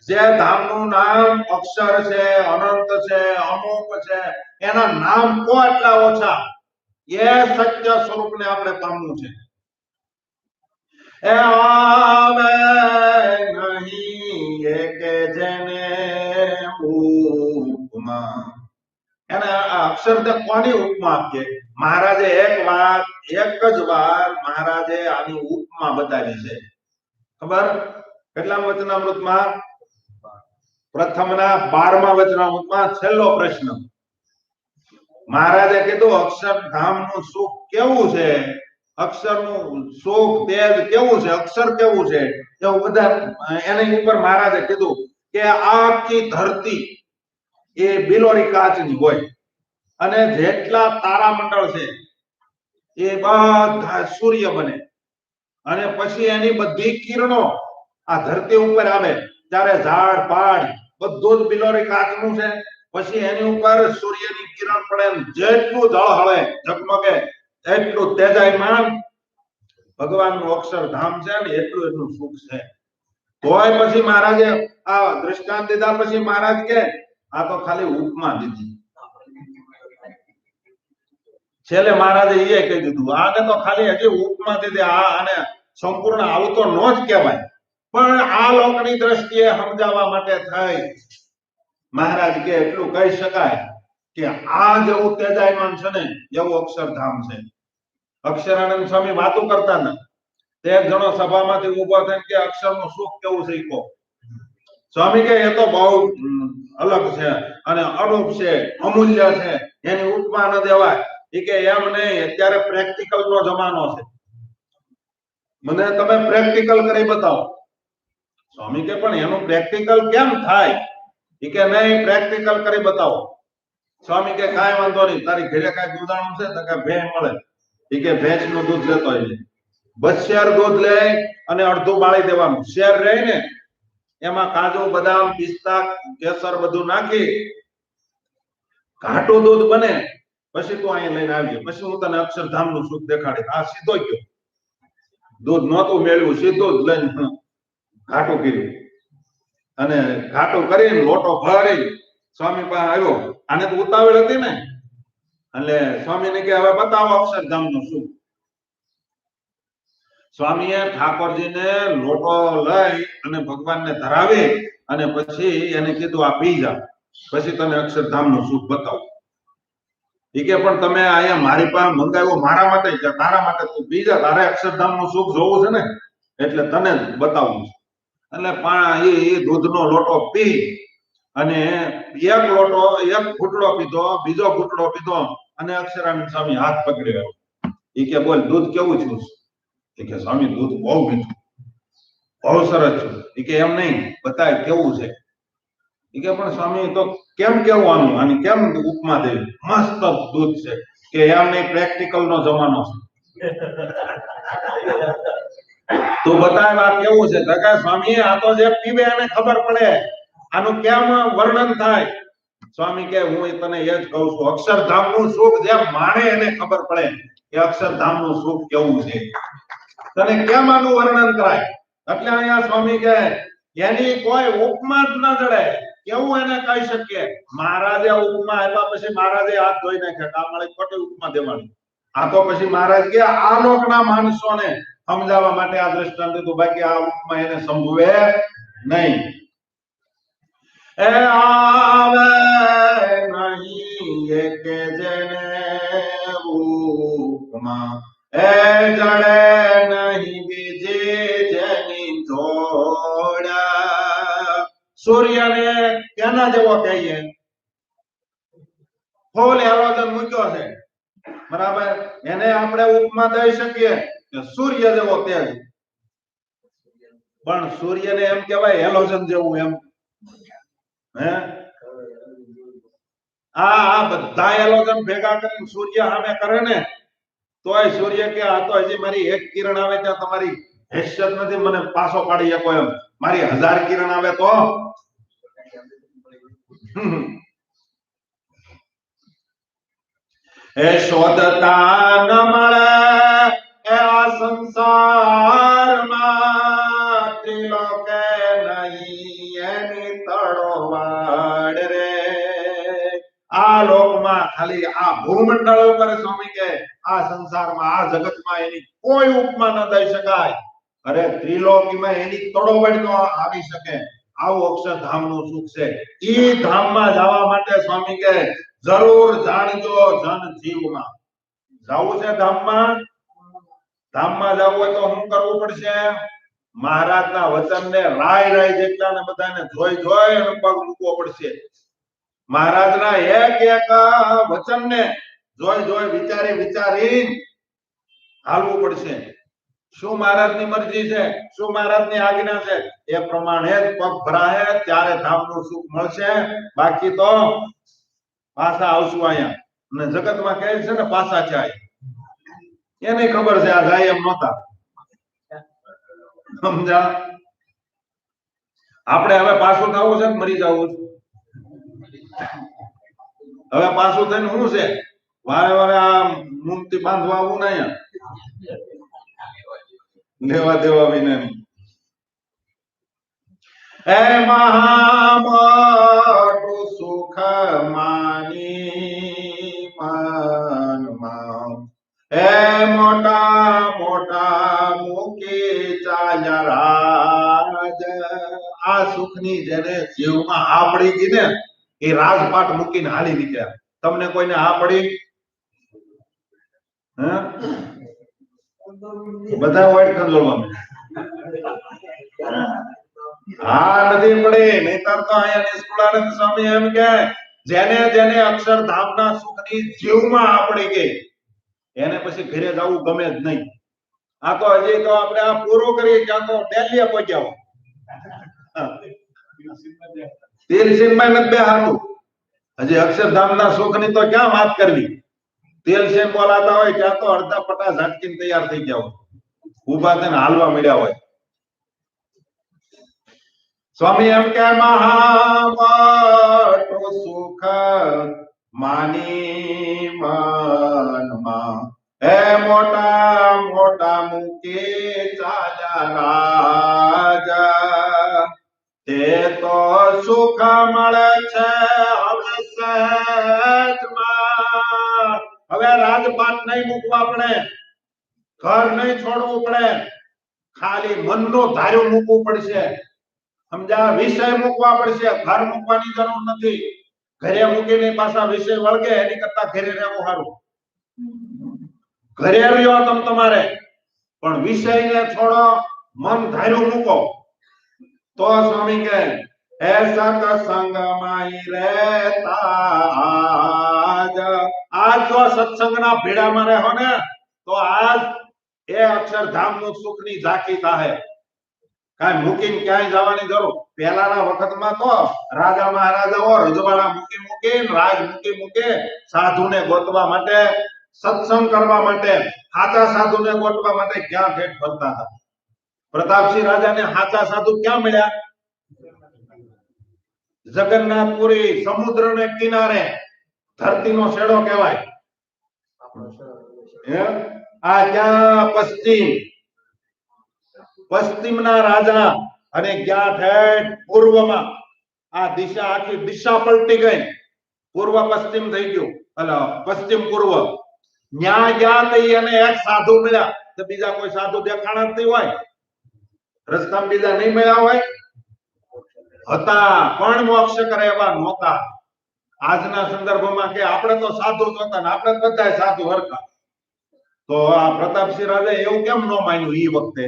જે ધામનું નામ અક્ષર છે, અનંત છે, અમુક છે, એના નામ કો એટલા ઓછા. એ સત્ય સ્વરૂપને આપણે પામવું છે. એ આવે નહીં કે જેને ઉપમા. એને આ અક્ષર કોની ઉપમા આપીએ? મહારાજે એક જ વાર મહારાજે આની ઉપમા બતાવી છે. ખબર? કેટલા વચનામૃતમાં? પ્રથમના 12મા વચનામૃતમાં છેલ્લો પ્રશ્ન. મહારાજે કીધું અક્ષરધામનું સુખ કેવું છે, અક્ષરનું સુખ તેજ કેવું છે, અક્ષર કેવું છે, એવું બધા એની ઉપર મહારાજે કીધું કે આખી ધરતી એ બિલોરી કાચની હોય અને જેટલા તારામંડળ છે એ બધા સૂર્ય બને અને પછી એની બધી કિરણો આ ધરતી ઉપર આવે ત્યારે ઝાડ પાડ બધું જ બિલોરી કાચનું છે. પછી એની ઉપર સૂર્યની કિરણ પડે જેટલું જળ હળે ઝગમગે એટલું તેજાયમાન ભગવાનનું અક્ષરધામ છે ને એટલું સુખ છે. તોય પછી મહારાજે આ દ્રષ્ટાંત દીધા પછી મહારાજ કે આ તો ખાલી ઉપમા દીધી. છેલ્લે મહારાજે એ કહી દીધું આને તો ખાલી હજી ઉપમા દીધી, આને સંપૂર્ણ આવું તો નો જ કહેવાય, પણ આ લોકની દ્રષ્ટિએ સમજાવવા માટે થઈ મહારાજ કે એટલું કહી શકાય કે આ જેવું તેજાયમાન છે ને એવું અક્ષરધામ છે. અક્ષરાનંદ સ્વામી વાતો કરતા હતા, તે એક જણો સભામાંથી ઉભો થઈને કે અક્ષરનું સુખ કેવું છે કહો. સ્વામી કે એ તો બહુ અલગ છે અને અરૂપ છે, અમૂલ્ય છે, એની ઉપમા ન દેવાય. એ કે એમ નહીં, અત્યારે પ્રેક્ટિકલ નો જમાનો છે, મને તમે પ્રેક્ટિકલ કરી બતાવો. સ્વામી કે પણ એનું પ્રેક્ટિકલ કેમ થાય? એ કે નહીં, પ્રેક્ટિકલ કરી બતાવો. સ્વામી કે કાંઈ વાંધો નહીં, તારી ઘરે કાંઈ દૂધાણું છે તો કે ભેંસ મળે. એ કે ભેંસ નું દૂધ લેતો હોય, બસ શેર દૂધ લે અને અડધું બાળી દેવાનું. શેર રહે ને એમાં કાજુ બદામ પિસ્તા કેસર બધું નાખી ઘાટું દૂધ બને. પછી તું અહીંયા લઈને આવજે, પછી હું તને અક્ષરધામ નું સુખ દેખાડીશ. આ સીધો ગયો, દૂધ નહોતું મેળવ્યું, સીધું જ લઈને ઘાટું કર્યું અને ઘાટું કરીને લોટો ભરી સ્વામી પાસે આવ્યો. આને તો ઉતાવળ હતી ને, એટલે સ્વામીને કે હવે બતાવો અક્ષરધામ નું સુખ. સ્વામીએ ઠાકોરજીને લોટો લઈ અને ભગવાનને ધરાવી અને પછી એને કીધું આ પી જા, પછી તને અક્ષરધામ નું સુખ બતાવું. એ કે પણ તમે અહીંયા મારી પાસે મંગાવ્યો મારા માટે, તારા માટે તું પી જા, તારે અક્ષરધામ નું સુખ જોવું છે ને એટલે તને બતાવવું છે. એટલે એ દૂધનો લોટો પી અને એક લોટો એક ઘૂંટડો પીધો, બીજો ઘૂંટડો પીધો અને અક્ષરાનંદ સ્વામી હાથ પકડ્યો. એ કે બોલ દૂધ કેવું છું? એ કે સ્વામી દૂધ બહુ મીઠું, બહુ સરસ છે. એ કે એમ નહીં, બતાય કેવું છે. એ કે પણ સ્વામી તો કેમ કેવું આનું, આની કેમ ઉપમા દેવી? મસ્ત દૂધ છે. કે એમ નહીં, પ્રેક્ટિકલ નો જમાનો છે. તું બતાય આ કેવું છે? તો કે સ્વામી આ તો જે પીવે એને ખબર પડે, આનું કેમ વર્ણન થાય? સ્વામી કે હું તને એ જ કહું છું, અક્ષરધામ નું સુખ જે માણે એને ખબર પડે કે અક્ષરધામ નું સુખ કેવું છે. તને કેમ આનું વર્ણન કરાય? એટલે અહીંયા સ્વામી કે એની કોઈ ઉપમા જ ન જડે, કેવું એને કહી શકીએ? મહારાજે ઉપમા આપ્યા પછી મહારાજે હાથ ધોઈ નાખ્યા, આ મારી ખોટી ઉપમા દેવાની. આ તો પછી મહારાજ કે આ લોકના માણસોને સમજાવવા માટે આ દ્રષ્ટાંત દીધું, બાકી આ ઉપમા એને સંભવે નહીં. એ આવે નહીં એક જેને ઉપમા, એ જડે નહીં બીજી જેની જોડા. સૂર્યને કેના જેવો કહીએ? ફૂલ હેલોજન મૂક્યો છે, બરાબર, એને આપણે ઉપમા દઈ શકીએ કે સૂર્ય જેવો તેજ. પણ સૂર્યને એમ કહેવાય હેલોજન જેવું એમ? હે, આ બધા હેલોજન ભેગા કરીને સૂર્ય સામે કરે ને તોય સૂર્ય કે આ તો હજી મારી એક કિરણ આવે ત્યાં તમારી હેસિયત નથી મને પાછો પાડી શકો એમ. મારી 1000 કિરણ આવે તો એ શોધતા ન મળે એ આ સંસારમાં, ત્રિલોકે નહીં એની તળવાડ રે. આ લોકમાં ખાલી આ ભૂમંડળ ઉપર સ્વામી કે આ સંસારમાં આ જગતમાં એની કોઈ ઉપમા ન દઈ શકાય. અરે ત્રિલોકીમાં એની તળોવડ તો આવી શકે. આવું અક્ષરધામનું સુખ છે. ઈ ધામમાં જવા માટે સ્વામી કે જરૂર જાણજો જન જીવમાં. જવું છે ધામમાં? ધામમાં જવું હોય તો શું કરવું પડશે? મહારાજના વચનને રાય જેટલા ને બધાને જોઈ અને પગ મૂકવો પડશે. મહારાજના એક એક વચનને જોઈ વિચારી હાલવું પડશે. શું મહારાજની મરજી છે, શું મહારાજની આજ્ઞા છે, એ પ્રમાણે જ પગ ભરાય ત્યારે ધામનું સુખ મળશે. બાકી તો પાછા આવશું અહીંયા. અને જગતમાં કહે છે ને પાછા જાય, એને ખબર છે આ જાય એમ નહોતા. સમજા? આપણે હવે પાછું થવું છે, મરી જવું છે. હવે પાછું થઈને શું છે, વારે વારે આ મૂર્તિ બાંધવા આવું ને અહીંયા લેવા દેવા વિનાની. હે મહામોટું સુખ માની મનમાં, હે મોટા મોટા મૂકી ચાલ્યા રાજ. આ સુખની જેને જીવમાં આ પડી ગઈ ને એ રાજપાટ મૂકીને હાલી નીકળ્યા. તમને કોઈને આ પડી? બધા વાઈટ કંદોળમાં હા નથી પડી. નહીતર તો અહીંયા નિષ્કુળાનંદ સ્વામી એમ કે જેને જેને અક્ષરધામના સુખની જીવમાં આ પડી ગઈ એને પછી ઘરે જવું ગમે જ નહીં. આ તો હજી તો આપણે આ પૂરું કરીએ ક્યાં તો દિલ્હી પહોંચ્યા હોય. તેલસીનમાં નથી બેહાતું. હજી અક્ષરધામના સુખની તો ક્યાં વાત કરવી. તેલસીન બોલાતા હોય ત્યાં તો અડધા પટા ઝાટકીને તૈયાર થઈ ગયા હોય, ઉભા થઈને હાલવા મળ્યા હોય. સ્વામી એમ કે મહામોટું સુખ માની મનમાં, હે મોટા મોટા મૂકી ચાલ્યા રાજ. તે તો સુખ મળે છે હવે સહેજમાં. હવે રાજપાટ નહીં મૂકવા પડે, ઘર નહીં છોડવું પડે, ખાલી મનનું ધાર્યું મૂકવું પડશે. સમજા? વિષય મૂકવા પડશે, ઘર મૂકવાની જરૂર નથી. ઘરે મૂકીને પાછા વિષય વળગે એની કરતા ઘરે રહેવું સારું. ઘરે રહ્યો તમ તમારે, પણ વિષયને છોડો, મન ધાર્યું મૂકો. તો સ્વામી કહે હે સત્સંગમાં રહેતા આજ. આજ જો સત્સંગના ભેડામાં રહો ને તો આજ એ અક્ષરધામનું સુખની ઝાંખી થાય. કાંઈ મૂકીને ક્યાંય જવાની જરૂર. પહેલાના વખતમાં તો રાજા મહારાજાઓ રજવાડા મૂકીને રાજ મૂકી સાધુને ગોતવા માટે, સત્સંગ કરવા માટે, સાચા સાધુને ગોતવા માટે ક્યાં ભેટ ફરતા હતા. પ્રતાપસિંહ રાજાને સાચા સાધુ ક્યાં મળ્યા? જગન્નાથપુરી સમુદ્રને કિનારે, ધરતીનો છેડો કહેવાય. આ ત્યાં પશ્ચિમના રાજા અને ક્યાં ઠેઠ પૂર્વમાં આ દિશા, આખી દિશા પલટી ગઈ. પૂર્વ પશ્ચિમ થઈ ગયું, એટલે પશ્ચિમ પૂર્વ. ન્યા ગયા તો એને એક સાધુ મળ્યા. તો બીજા કોઈ સાધુ દેખાણા જ નહીં હોય, રસ્તામાં બીજા નહીં મળ્યા હોય. હતા પણ મોક્ષ કરે એવા નહોતા. આજના સંદર્ભમાં કે આપણે તો સાધુ જ હતા ને આપણે બધા સાધુ હરખા. તો આ પ્રતાપસિંહ રાજા એવું કેમ ન માન્યું? એ વખતે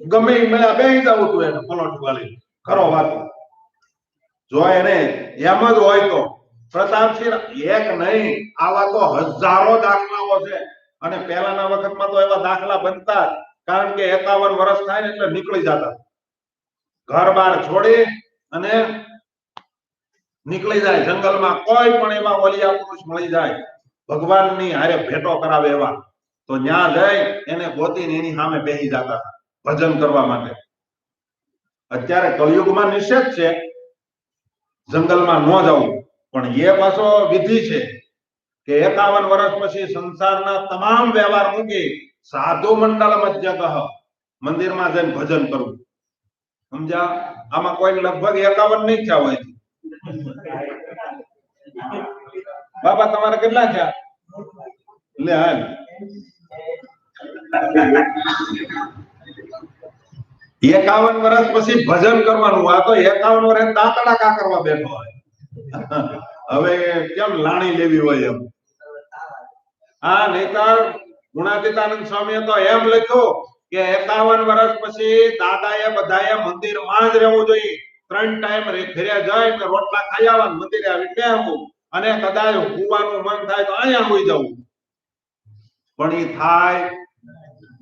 ગમે મળ્યા બેસી જવું હતું એને પલોટ વાળી કરો વાતો. જો એને એમ જ હોય તો પ્રતાપસિંહ એક નહીં, આવા તો હજારો દાખલાઓ છે. અને પહેલાના વખતમાં તો એવા દાખલા બનતા, કારણ કે 51 વર્ષ થાય ને એટલે નીકળી જતા, ઘર બાર છોડી અને નીકળી જાય જંગલમાં. કોઈ પણ એવા ઓલિયા પુરુષ મળી જાય ભગવાનની હારે ભેટો કરાવે એવા, તો ત્યાં જઈ એને ગોતીને એની સામે બેસી જતા ભજન કરવા માટે. અત્યારે કલયુગમાં નિષેધ છે જંગલમાં ન જવું, પણ એ પાછો વિધિ છે કે 51 વર્ષ પછી સંસારના તમામ વ્યવહાર મૂકી સાધુ મંડળ મધ્ય મંદિરમાં જઈને ભજન કરવું. સમજા? આમાં કોઈ લગભગ 51 નહીં થયા હોય. બાબા તમારે કેટલા થયા? લે હાલ 51 વર્ષ પછી ભજન કરવાનું. આ તો 51 વર્ષ દાંતડા કા કરવા બેઠો હોય. હવે કેમ લાણી લેવી હોય એમ. હા, નહીતર ગુણાતીતાનંદ સ્વામીએ તો એમ લખ્યું કે 51 વર્ષ પછી દાદાએ બધાએ મંદિરમાં જ રહેવું જોઈએ. 3 ટાઈમ ઘરે જાય ને રોટલા ખાઈ આવવા, મંદિરે આવી બેસવું, અને કદાચ હુવાનું મન થાય તો અહીંયા હોઈ જવું. પણ એ થાય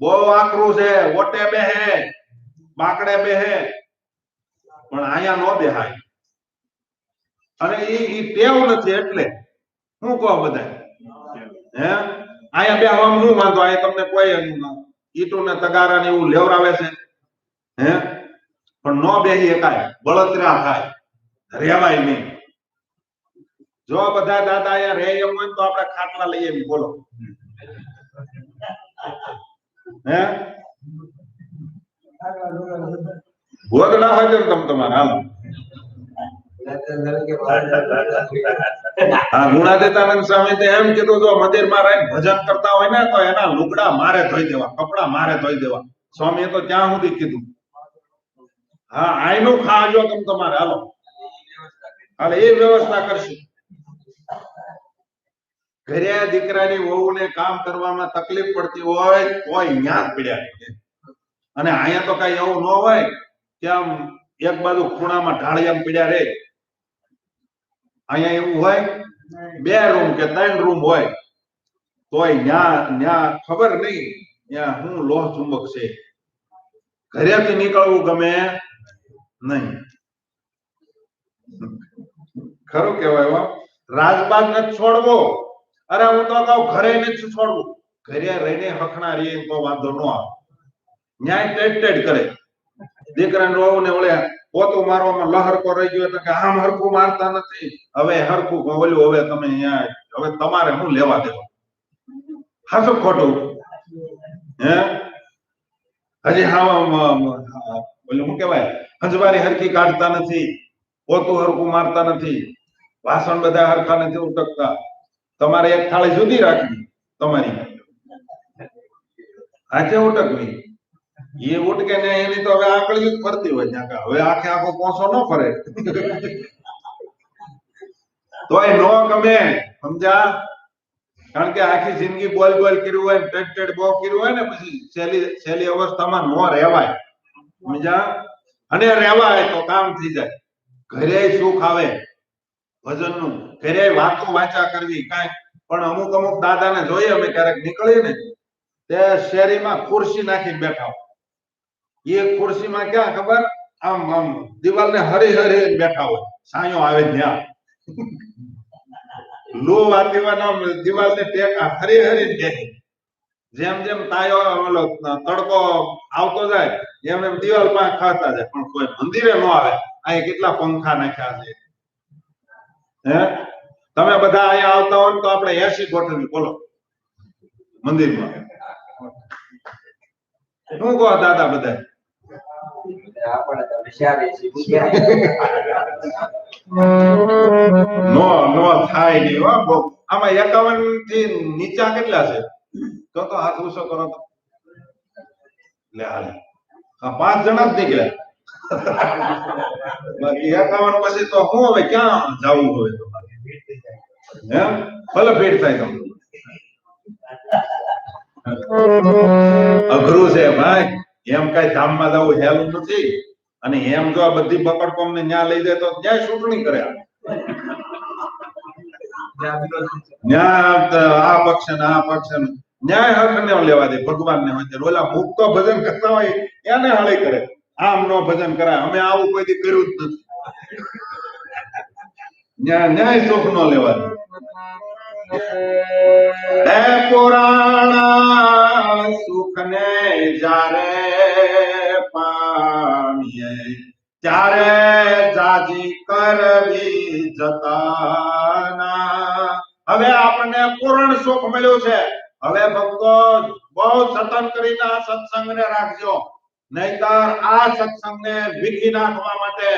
બહુ આકરું છે, ઓટે બેહે, બાકડે બેહે, પણ અહીંયા નો બેહાય. અને ઈ ટેવ નથી. એટલે હું કહો બધા હે અહીંયા બેહવામાં શું વાંધો? અહીંયા તમને કોઈ ઈટું ને તગારા ને એવું લેવરાવે છે હે? પણ નો બેહી એકાય, બળતરા થાય, રેવાય નહીં. જો બધા દાદા અહીંયા રે એમ હોય તો આપણે ખાટલા લઈએ એમ. બોલો હે? ગોદડા હોય તો તમે તમારા હાલ ગુણાતીતાનંદ સ્વામી એમ કીધું, જો મંદિરમાં રહીને ભજન કરતા હોય ને તો એના લુગડા મારે ધોઈ દેવા, કપડા મારે ધોઈ દેવા. સ્વામીએ તો ત્યાં સુધી કીધું. હા, આયનું ખાજો તમે તમારે. હાલો હાલે એ વ્યવસ્થા કરશું. ઘરે દીકરાની વહુને કામ કરવામાં તકલીફ પડતી હોય તોય ન્યા જ પડ્યા. અને અહીંયા તો કઈ એવું ન હોય કે આમ એક બાજુ ખૂણામાં ઢાળિયામાં પડ્યા રે. અહીંયા એવું હોય 2 રૂમ કે 3 રૂમ હોય તોય ન્યા ખબર નહીં ત્યાં હું લોહ ચુંબક છે. ઘરેથી નીકળવું ગમે નહીં. ખરું કેવાય. રાજબાગ નથી છોડવો. અરે હું તો કહું ઘરે નથી છોડવું. ઘરે રહીને હખણા રહીએ તો વાંધો ન આવે. ન્યાય ટેડ કરે. દીકરાને વહુ ને ઓલે પોતું મારવામાં લહરકો રહી ગયો તો કે આમ હરખું મારતા નથી, હવે હરખું બોલ્યું, હવે તમે અહીંયા હવે તમારે શું લેવા દેવા? હાચું ખોટું હે? હજી હા બોલું શું કેવાય, હંજવારી હરખી કાઢતા નથી, પોતું હરખું મારતા નથી, વાસણ બધા હરખા નથી ઉટકતા. તમારે એક થાળી જુદી રાખવી તમારી, હાથે ઉટકવી. એ ઉટકે ને એની તો હવે આકડી જ ફરતી હોય ત્યાં. હવે આખે આખો પોસો ન ફરે તોય નો ગમે. સમજા? કારણ કે આખી જિંદગી બોલ કર્યું હોય, ટેડ બો કર્યું હોય ને, પછી છેલ્લી અવસ્થામાં નો રહેવાય. સમજા? અને રહેવાય તો કામ થઈ જાય. ઘરે સુખ આવે ભજનનું, ઘરે વાતો વાંચા કરવી કાંઈ. પણ અમુક દાદાને જોઈએ અમે ક્યારેક નીકળીએ ને તે શેરીમાં ખુરશી નાખીને બેઠા હોય. એ ખુરશીમાં ક્યાં ખબર, આમ દિવાલને હરી બેઠા હોય, સાયો આવે ત્યાં લો વાતીવાના દિવાલને ટેકા હરી બેઠી. જેમ તાયો ઓલો તડકો આવતો જાય એમ દિવાલ પાસે ખાતા જાય. પણ કોઈ મંદિરે ન આવે. અહીં કેટલા પંખા નાખ્યા છે હે? તમે બધા અહીંયા આવતા હોય તો આપણે 80 ગોઠવી. બોલો મંદિરમાં શું કહો દાદા? બધા નો થાય નહીં. આમાં 51 થી નીચા કેટલા છે? તો હાથ ઊંચો કરો તો લે હાલે. 5 જણા જ નીકળ્યા. બાકી 51 પછી તો શું હવે ક્યાં જવું હોય? એમ ભલે ભેટ થાય. તમને અઘરું છે ભાઈ. એમ કઈ ધામમાં જવું હેલું નથી. અને એમ જો આ બધી બકડકોમ ને ન્યા લઈ જાય તો ક્યાંય ચૂંટણી કરે. આ પક્ષ ને આ પક્ષ ન્યાય હક ને લેવા દે. ભગવાન ને હોય ઓલા મુક્તો ભજન કરતા હોય એને હળી કરે. આમ નો ભજન કરાય. અમે આવું કોઈ દી કર્યું જ નથી. ન્યાય સુખ નો લેવા દે. હે પુરાણા સુખ ને જારે પામીએ ત્યારે જાજી કરવી જતાના. હવે આપણને પૂર્ણ સુખ મળ્યું છે. હવે ભક્તો બહુ જતન કરીને આ સત્સંગને રાખજો. નહીતર આ સત્સંગને વિખી નાખવા માટે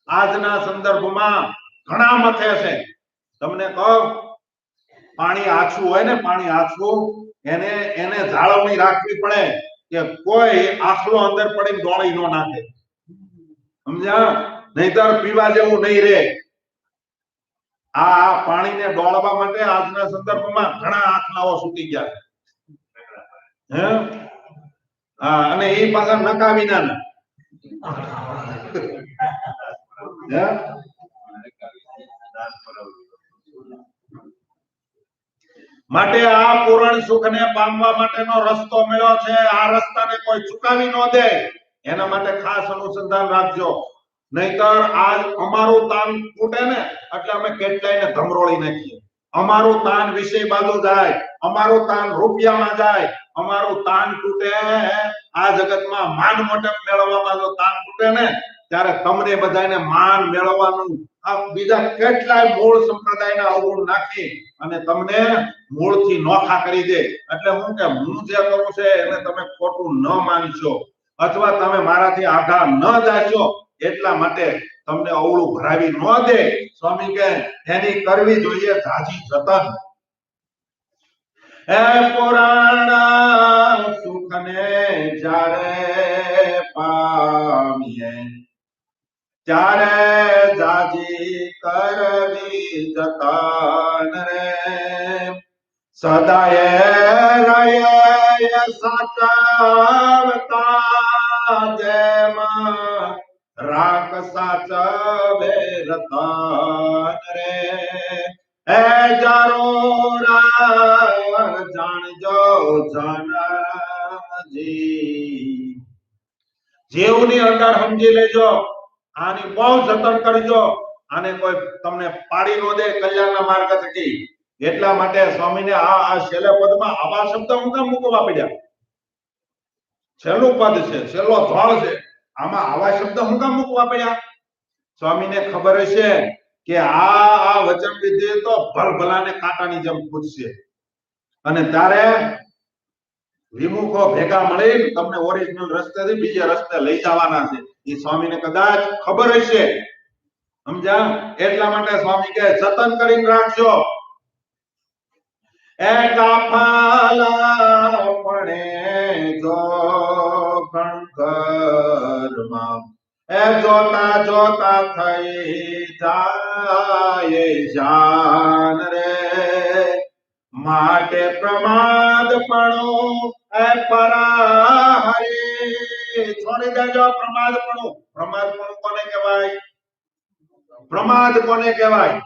આજના સંદર્ભમાં ઘણા મથે છે. તમને કહું, પાણી આછું હોય ને, પાણી આછું એને જાળવણી રાખવી પડે કે કોઈ આખલો અંદર પડીને દોડી ન નાખે. સમજ્યા? નહીતર પીવા જેવું નહીં રે. આ પાણીને ડોળવા માટે આજના સંદર્ભમાં ઘણા આખલાઓ છૂટી ગયા હે. હા, અને એ પાછા નકાવી ના માટે આ પૂરણ સુખને પામવા માટેનો રસ્તો મળ્યો છે. આ રસ્તાને કોઈ ચૂકાવી ન દે એના માટે ખાસ અનુસંધાન રાખજો. નહીતર આજ અમારું તાન તૂટે ને એટલે અમે કેટલાયને ધમરોળી નાખીએ. અમારું તાન વિષય બાજુ જાય, અમારું તાન રૂપિયામાં જાય, અમારું તાન તૂટે આ જગતમાં માન મોટપ મેળવવામાં. જો તાન તૂટે ને ત્યારે તમને બધાને માન મેળવવાનું આ બીજા કેટલાય મૂળ સંપ્રદાયના અવગુણ નાખી અને તમને મૂળથી નોખા કરી દે. એટલે હું કે હું જે કરું છે એને તમે ખોટું ન માનશો અથવા તમે મારાથી આઘા ન જાશો એટલા માટે તમને અવળું ભરાવી ન દે. સ્વામી કે એની કરવી જોઈએ ઝાઝી જતન. હે પુરાણ સુખને જ્યારે પામીએ ત્યારે ઝાઝી કરવી જતન રે. સદાય રહે સાચવતા જેમાં રાખ સાચવે રતન રે. હે જરૂર જાણજો જનજી. જીવની અંદર સમજી લેજો, આની બહુ જતન કરજો. આને કોઈ તમને પાડી નો દે કલ્યાણના માર્ગ થકી. એટલા માટે સ્વામીને આ છેલ્લે પદમાં આવા શબ્દ હું કેમ મૂકવા પડ્યા? છેલ્લું પદ છે, છેલ્લો ધોળ છે, આમાં આવા શબ્દ હું કેમ મૂકવા પડ્યા? સ્વામીને ખબર હશે કે આ વચન વિધિ તો ભલભલાને કાંટાની જેમ પૂછશે અને તારે વિમુખો ભેગા મળી તમને ઓરિજિનલ રસ્તેથી બીજે રસ્તે લઈ જવાના છે. એ સ્વામીને કદાચ ખબર હશે. સમજ્યા? એટલા માટે સ્વામી કહે જતન કરીને રાખજો. એ કાફલા પડે જો ઘરમાં એ જોતા જોતા થઈ જાય જાન રે. માટે પ્રમાદ પણ એ પરાહરી છોડી દેજો. પ્રમાદ પણ કોને કહેવાય? પ્રમાદ કોને કહેવાય?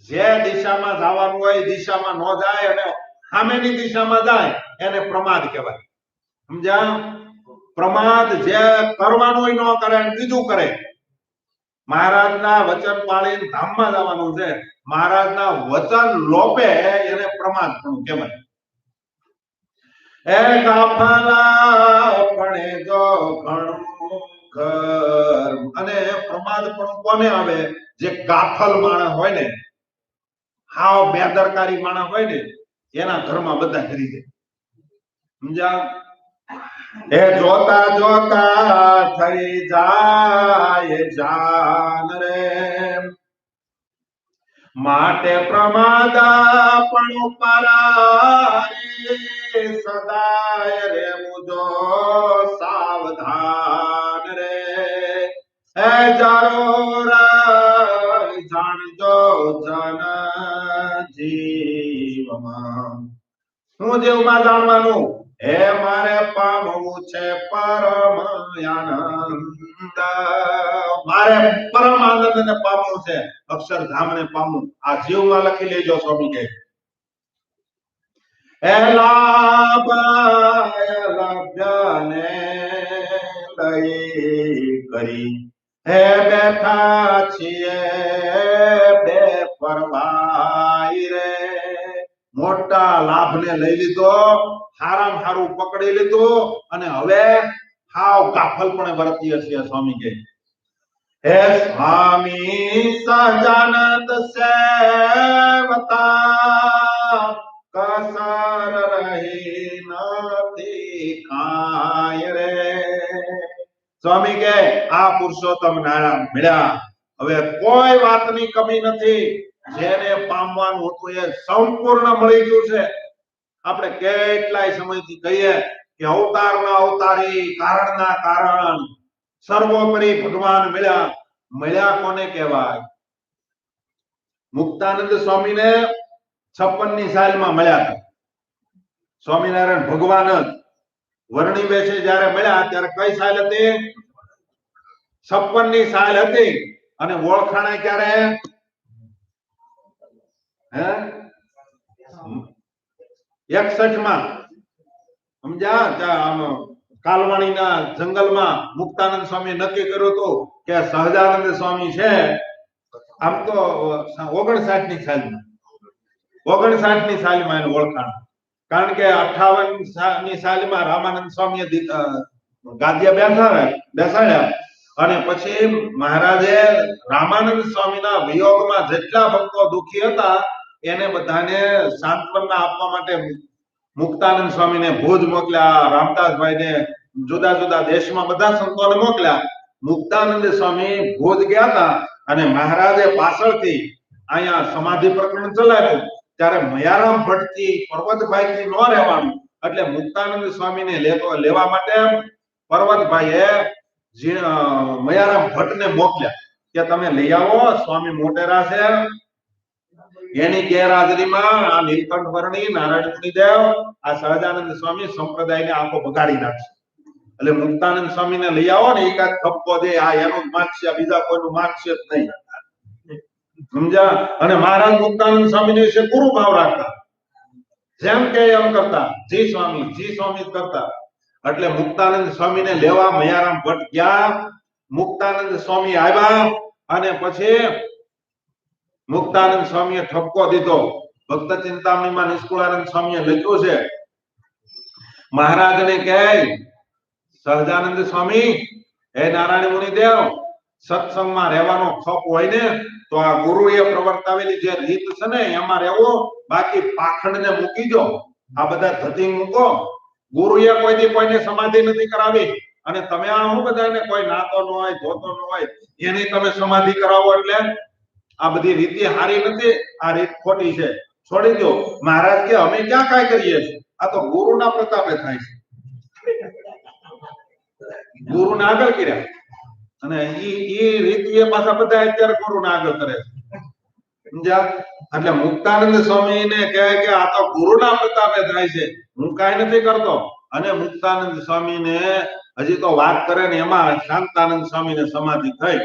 જે દિશામાં જવાનું હોય દિશામાં ન જાય અને સામેની દિશામાં જાય એને પ્રમાદ કહેવાય. સમજ્યા? પ્રમાદ જે કરવાનું હોય ન કરે અને બીજું કરે. મહારાજના વચન પાળીને ધામમાં જવાનું છે, મહારાજના વચન લોપે એને પ્રમાદ પણ કહેવાય. એ ગાફલા પડે જો ઘણું ઘર. અને પ્રમાદ પણ કોને આવે? જે ગાફલ માણસ હોય ને, હાવ બેદરકારી માણસ હોય ને એના ઘરમાં બધા કરી દે. સમજ્યા? એ જોતા જોતા થઈ જાય જાન રે. માટે પ્રમાદ પણ પરારી સદાય રહેવું જો સાવધાન રે. એ જરૂર જાણજો જન જીવમાં. શું જીવમાં જાણવાનું? હે મારે પામવું છે પરમ આનંદ. મારે પરમ આનંદ ને પામવું છે, અક્ષરધામ ને પામવું. આ જીવમાં લખી લેજો. સ્વામી કહે એ લાભ લભ્ય ને લઈ કરી હે બેઠા છીએ બે પરવાઈ રે. મોટા લાભને લઈ લીધો, હારામાં હારું પકડી લીધું અને હવે હાવ ગાફલ પણ વર્તીએ છીએ. સ્વામી કહે હે સ્વામી સજાનંદ સેવતા કસર રહી નથી કાય રે. સ્વામી કે આ પુરુષોત્તમ નારાયણ મળ્યા, હવે કોઈ વાતની કમી નથી. જેને પામવાનું હતું એ સંપૂર્ણ મળી ગયું છે. આપણે કેટલાય સમયથી કહીએ કે અવતારના અવતારી, કારણના કારણ, સર્વોપરી ભગવાન મળ્યા. મળ્યા કોને કહેવાય? મુક્તાનંદ સ્વામીને 56ની સાલમાં મળ્યા હતા. સ્વામિનારાયણ ભગવાન જ વર્ણી બેસે જયારે મળ્યા ત્યારે કઈ સાલ હતી? 56ની સાલ હતી. અને ઓળખાણા ક્યારે? હે 61 માં સમજ્યા ત્યાં આમ કાલવાણીના જંગલમાં મુક્તાનંદ સ્વામી નક્કી કર્યું હતું કે સહજાનંદ સ્વામી છે આમ તો 59 ની સાલમાં 59 ની સાલમાં એનું ઓળખાણ કારણ કે 58 ની સાલમાં રામાનંદ સ્વામીએ ગાદીએ બેસાડ્યા અને પછી મહારાજે રામાનંદ સ્વામીના વિયોગમાં જેટલા ભક્તો દુખી હતા એને બધાને સાંત્વના આપવા માટે મુક્તાનંદ સ્વામીને ભુજ મોકલ્યા, રામદાસભાઈને જુદા જુદા દેશમાં બધા સંતોને મોકલ્યા. મુક્તાનંદ સ્વામી ભુજ ગયા હતા અને મહારાજે પાછળથી અહીંયા સમાધિ પ્રકરણ ચલાવ્યું ત્યારે મયારામ ભટ્ટથી પર્વતભાઈથી ન રહેવાનું એટલે મુક્તાનંદ સ્વામીને લેવા માટે પર્વતભાઈએ મયારામ ભટ્ટને મોકલ્યા કે તમે લઈ આવો, સ્વામી મોટેરા છે. એની ગેરહાજરીમાં આ નીલકંઠ વર્ણી નારાયણ મુનિદેવ આ સહજાનંદ સ્વામી સંપ્રદાયને આખો બગાડી નાખશે. એટલે મુક્તાનંદ સ્વામીને લઈ આવો ને એકાદ થપ્પો દે, આ એનું માનશે, બીજા કોઈનું માનશે જ નહીં. સમજ્યા? અને મહારાજ મુક્તાનંદ સ્વામી વિશે પૂરું ભાવ રાખતા, જેમ કે એમ કરતા, જી સ્વામી કરતા. એટલે મુક્તાનંદ સ્વામીને લેવા મયારામ ભટ્ટ ગયા. મુક્તાનંદ સ્વામી આવ્યા અને પછી મુક્તાનંદ સ્વામીએ ઠપકો દીધો. ભક્ત ચિંતામણીમાં નિષ્કુળાનંદ સ્વામીએ લખ્યું છે, મહારાજને કહે સહજાનંદ સ્વામી, હે નારાયણ મુનિદેવ, સત્સંગમાં રહેવાનો ખપ હોય ને તો આ ગુરુએ પ્રવર્તાવેલી જે રીત છે ને એમાં રહેવો, બાકી પાખંડને મૂકી દો. આ બધા ધતિંગ મૂકો. ગુરુએ કોઈથી કોઈને સમાધિ નથી કરાવી અને તમે આ હું બધાને કોઈ નાતો ન હોય, ધોતો ન હોય એની તમે સમાધિ કરાવો એટલે આ બધી રીતિ હારી નથી, આ રીત ખોટી છે, છોડી દો. મહારાજ કે અમે ક્યાં કાંઈ કરીએ છીએ, આ તો ગુરુના પ્રતાપે થાય છે. ગુરુને આગળ કર્યા અને ઈ રીતિ એ પાછા બધા અત્યારે ગુરુને આગળ કરે છે. સમજ્યા? એટલે મુક્તાનંદ સ્વામીને કહે કે આ તો ગુરુના પ્રતાપે થાય છે, હું કાંઈ નથી કરતો. અને મુક્તાનંદ સ્વામીને હજી તો વાત કરે ને એમાં શાંતાનંદ સ્વામીને સમાધિ થઈ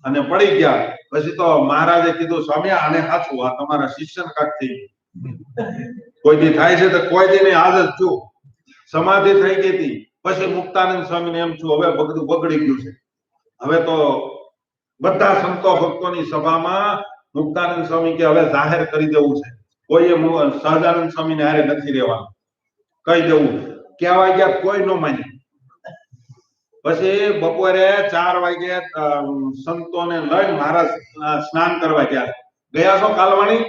અને પડી ગયા. પછી તો મહારાજે કીધું, સ્વામી આને સાચું, આ તમારા શિષ્યને કાક થઈ કોઈ દી થાય છે તો કોઈ દી ની આદત છું, સમાધિ થઈ ગઈ હતી. પછી મુક્તાનંદ સ્વામીને એમ છું હવે બધું બગડી ગયું છે, હવે તો બધા સંતો ભક્તોની સભામાં મુક્તાનંદ સ્વામી કે હવે જાહેર કરી દેવું છે, કોઈએ સહજાનંદ સ્વામીને હારે નથી રહેવાનું, કહી દેવું. કહેવાય ગયા કોઈ ન માન્યું. પછી બપોરે 4 વાગે સંતોને લઈને મહારાજ સ્નાન કરવા ગયા છો કાલવાણી?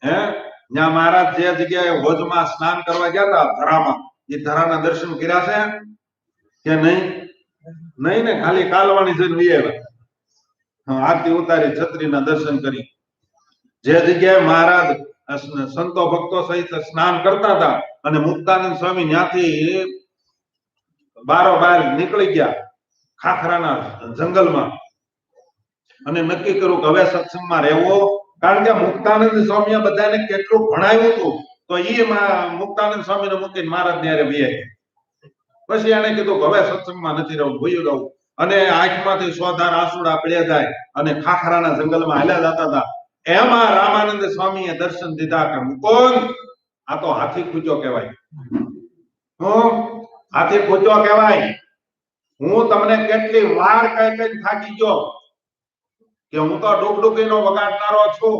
હે, ત્યાં મહારાજ જે જગ્યાએ હોજમાં સ્નાન કરવા ગયા હતા ધરામાં, એ ધરાના દર્શન કર્યા છે કે નહીં? નહીં ને, ખાલી કાલવાણી જઈને આવ્યા, આરતી ઉતારી, છત્રીના દર્શન કરી. જે જગ્યાએ મહારાજ સંતો ભક્તો સહિત સ્નાન કરતા હતા અને મુક્તાનંદ સ્વામી ત્યાંથી બારોબાર નીકળી ગયા ખાખરાના જંગલમાં અને નક્કી કર્યું કે હવે સત્સંગમાં રહેવો. કારણ કે મુક્તાનંદ સ્વામીએ બધાને કેટલું ભણાવ્યું હતું, તો એ મુક્તાનંદ સ્વામીને મૂકીને મહારાજ ને હારે વહી. પછી એને કીધું કે હવે સત્સંગમાં નથી રહેવું, ભૂલી રહું. અને આંખમાંથી સોધાર આંસુડા પડ્યા જાય અને ખાખરાના જંગલમાં હાલ્યા જતા હતા. એમાં રામાનંદ સ્વામીએ દર્શન દીધા કે મુકુંદ, આ તો હાથી ખૂચ્યો કહેવાય. હાથી ખૂચ્યો કહેવાય. હું તમને કેટલી વાર કઈ થાકી ગયો કે હું તો ડુગડુગીનો વગાડનારો છું,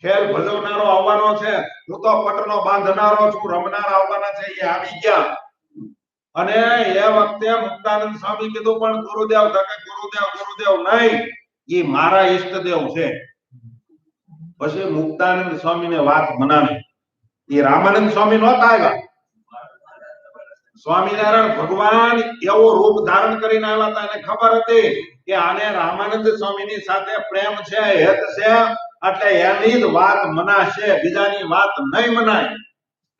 ખેલ ભજવનારો આવવાનો છે, હું તો પટનો બાંધનારો છું, રમનારા આવવાના છે, એ આવી ગયા. અને એ વખતે મુક્તાનંદ સ્વામી કીધું પણ ગુરુદેવ ગુરુદેવ નહીં, એ મારા ઈષ્ટદેવ છે. પછી મુક્તાનંદ સ્વામીને વાત મનાવી. એ રામાનંદ સ્વામી નહોતા આવ્યા, સ્વામિનારાયણ ભગવાન એવો રૂપ ધારણ કરીને આવ્યા હતા. એને ખબર હતી કે આને રામાનંદ સ્વામીની સાથે પ્રેમ છે, હેત છે, એટલે એની જ વાત મનાશે, બીજાની વાત નહીં મનાય.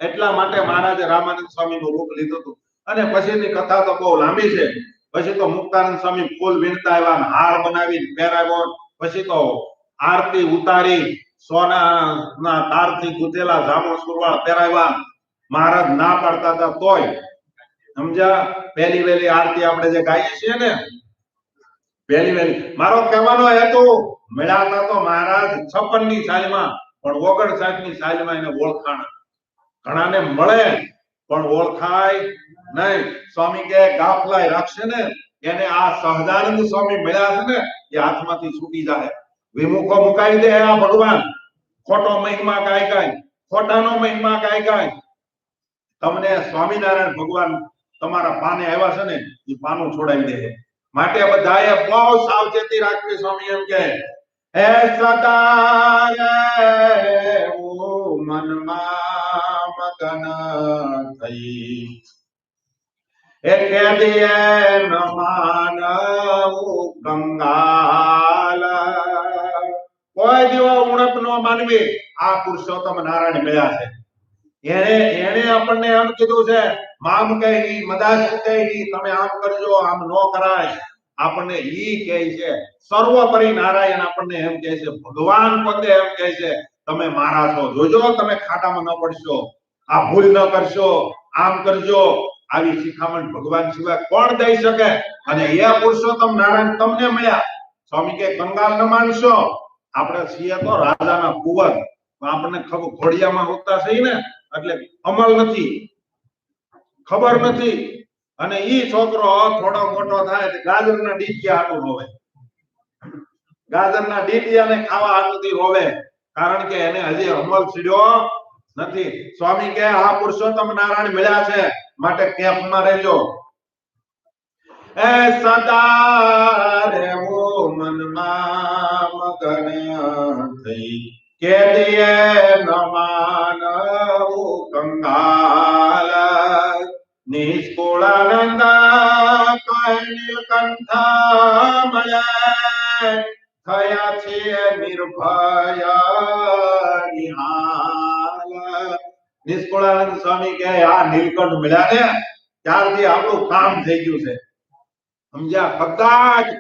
એટલા માટે મહારાજે રામાનંદ સ્વામીનું રૂપ લીધું હતું. અને પછીની કથા તો બહુ લાંબી છે. પછી તો મુક્તાનંદ સ્વામી ફૂલ વીણતા આવ્યા, હાર બનાવી પહેરાવ્યો. પછી તો આરતી ઉતારી, સોનાના તારથી ગુંથેલા જામો સુરવાળ પહેરાવ્યા. મહારાજ ના પાડતા હતા તોય. સમજ્યા? પહેલી વહેલી આરતી આપણે જે ગાઈએ છીએ ને, પહેલી વહેલી, મારો કહેવાનો હેતુ મળ્યા તો મહારાજ 56 ની સાલમાં, પણ 59 ની સાલમાં એને ઓળખાણ. ઘણાને મળે પણ ઓળખાય નહીં. સ્વામી કે ગાફલાય રાખશે ને એને આ સહજાનંદ સ્વામી મળ્યા છે ને એ હાથમાંથી છૂટી જાય. વિમુખો મુકાઈ દે આ ભગવાન. ખોટો મહિમા ગાય ખોટાનો મહિમા ગાય તમને સ્વામિનારાયણ ભગવાન તમારા પાને આવ્યા છે ને એ પાનું છોડાવી દે. માટે બધાએ બહુ સાવચેતી રાખવી. સ્વામી એમ કે હે સદા રહેવું મનમાં મગન થઈ એ કેદીએ ન માનવું કંગાલ. કોઈ દીવો ઉણપ નો માનવી. આ પુરુષોત્તમ નારાયણ મળ્યા છે. એને આપણને એમ કીધું છે મામ કહે મદાસ કહે તમે આમ કરજો આમ નો કરાય. આપણને ઈ કહે છે સર્વોપરી નારાયણ આપણને એમ કહે છે. ભગવાન પોતે એમ કહે છે તમે મારા છો. જોજો તમે ખાડામાં ન પડશો, આ ભૂલ ન કરશો, આમ કરજો. આવી શિખામણ ભગવાન સિવાય કોણ દઈ શકે? અને એ પુરુષોત્તમ નારાયણ તમને મળ્યા. સ્વામી કે કંગાલ ન માનશો. આપણે છીએ તો રાજાના કુંવર. આપણને ખબર ઘોડિયામાં હોતા છે ને એટલે અમલ નથી, ખબર નથી. અને ઈ છોકરો થોડો મોટો થાય ગાજરના ડીટિયા હાટું રોવે. ગાજરના ડીટિયાને ખાવા હાટુંથી રોવે. કારણ કે એને હજી અમલ છીડ્યો નથી. સ્વામી કે આ પુરુષોત્તમ નારાયણ મળ્યા છે માટે કેમ્પમાં રહેજો. એ સદા રેવો મનમાં મગન થઈ કેદીએ ન માનવું કંગાલ. નિષ્કુળાનંદ નીલકંઠ મળે થયા છીએ નિર્ભય નિહાલ. નિષ્કુળાનંદ સ્વામી કે આ નીલકંઠ મળ્યા ને ત્યારથી આપણું કામ થઈ ગયું છે. સમજ્યા?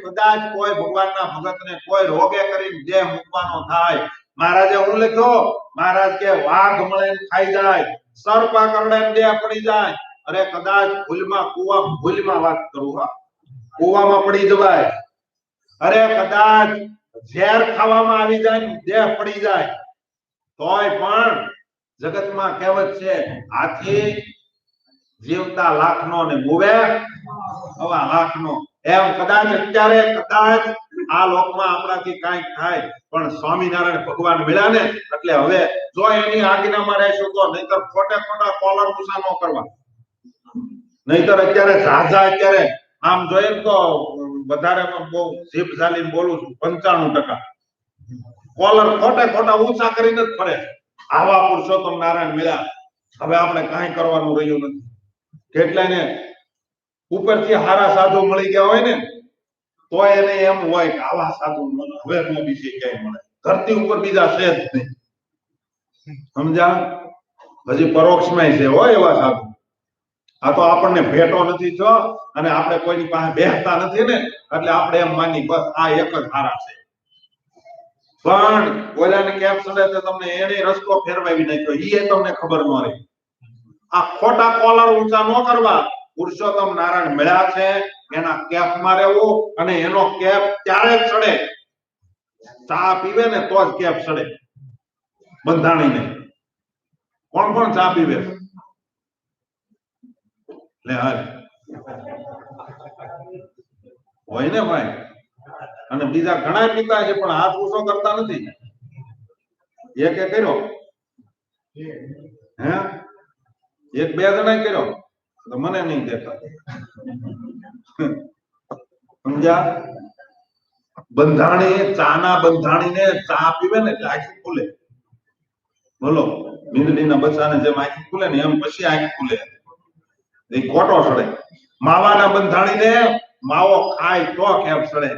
કદાચ કોઈ ભગવાનના ભગતને કોઈ રોગે કરીને જે મૂકવાનો થાય. મહારાજે હું લખ્યો, મહારાજ કે વાઘ મળે ખાઈ જાય, સર્પ કરડે દે પડી જાય. અરે કદાચ ભૂલમાં વાત કરું, કુવામાં પડી જવાય. અરે કદાચ ઝેર ખાવામાં આવી જાય, દેહ પડી જાય, તોય પણ જગતમાં કહેવત છે હાથી જીવતા લાખનો ને મૂવે હવા લાખનો. એમ કદાચ અત્યારે આ લોકમાં આપણાથી કાંઈક થાય પણ સ્વામિનારાયણ ભગવાન મળ્યા ને એટલે હવે જો એની આજ્ઞામાં રહેશું તો, નહીતર ખોટા કોલર ગુસ્સા ન કરવા. નહીતર અત્યારે આમ જોઈએ તો વધારે બહુ જીભ ચાલીને બોલું છું 95% કોલર ખોટા ઊંચા કરીને જ ફરે. આવા પુરુષોત્તમ નારાયણ મળ્યા. હવે આપણે કાંઈ કરવાનું રહ્યું નથી. કેટલાને ઉપરથી હારા સાધુ મળી ગયા હોય ને તો એને એમ હોય કે આવા સાધુ હવે નો બીજે ક્યાંય મળે. ધરતી ઉપર બીજા છે જ નહીં. સમજા? હજી પરોક્ષમાં છે હોય એવા સાધુ. આ તો આપણને ભેટો નથી છો અને આપણે કોઈની પાસે બેસતા નથી ને એટલે આપણે એમ માની બસ આ એક જ હારા છે. પણ ઓલાને કેમ ચડે તો તમને એને રસ્તો ફેરવાવી નાખ્યો એ તમને ખબર ન રહી. આ ખોટા કોલર ઊંચા ન કરવા. પુરુષોત્તમ નારાયણ મળ્યા છે એના કેફમાં રહેવું. અને એનો કેફ ત્યારે ચડે, ચા પીવે ને તો જ કેફ ચડે બંધાણીને. કોણ ચા પીવે? લે હાલ હોય ને ભાઈ. અને બીજા ઘણા પીતા છે પણ હાથ ઊંચો કરતા નથી. એકે કર્યો હે? એક બે જણા કર્યો તો મને નહીં દેતા. સમજ્યા? બંધાણીને ચા પીવે ને એટલે આંખી ખુલે. બોલો, મીંદડીના બચ્ચાને જેમ આંખી ખુલે ને એમ પછી આંખી ખુલે. એ ખોટો સડે. માવાના બંધાણીને માવો ખાય તો કેફ સડે.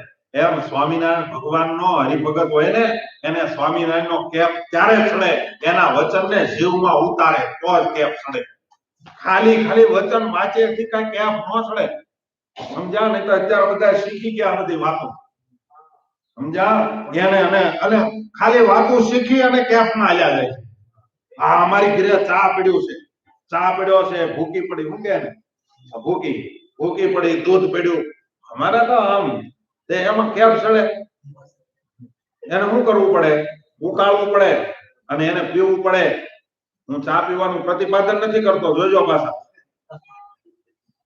એમ સ્વામિનારાયણ ભગવાનનો હરિભગત હોય ને એને સ્વામિનારાયણનો કેફ ત્યારે સડે એના વચનને જીવમાં ઉતારે તો જ કેફ સડે. ખાલી વચન વાંચે થી કઈ કેફ ન સડે. સમજ્યા? નહીં તો અત્યારે બધા શીખી ગયા બધી વાતો. સમજ્યા? એને અને ખાલી વાતો શીખી અને કેફમાં આલ્યા જાય. આ અમારી ઘરે ચા પડ્યો છે ભૂકી પડી. શું કે ભૂકી પડી, દૂધ પડ્યું. અમારે તો આમ તે એમાં કેફ સડે. એને શું કરવું પડે? ઉકાળવું પડે અને એને પીવું પડે. હું ચા પીવાનું પ્રતિપાદન નથી કરતો, જોજો પાછા,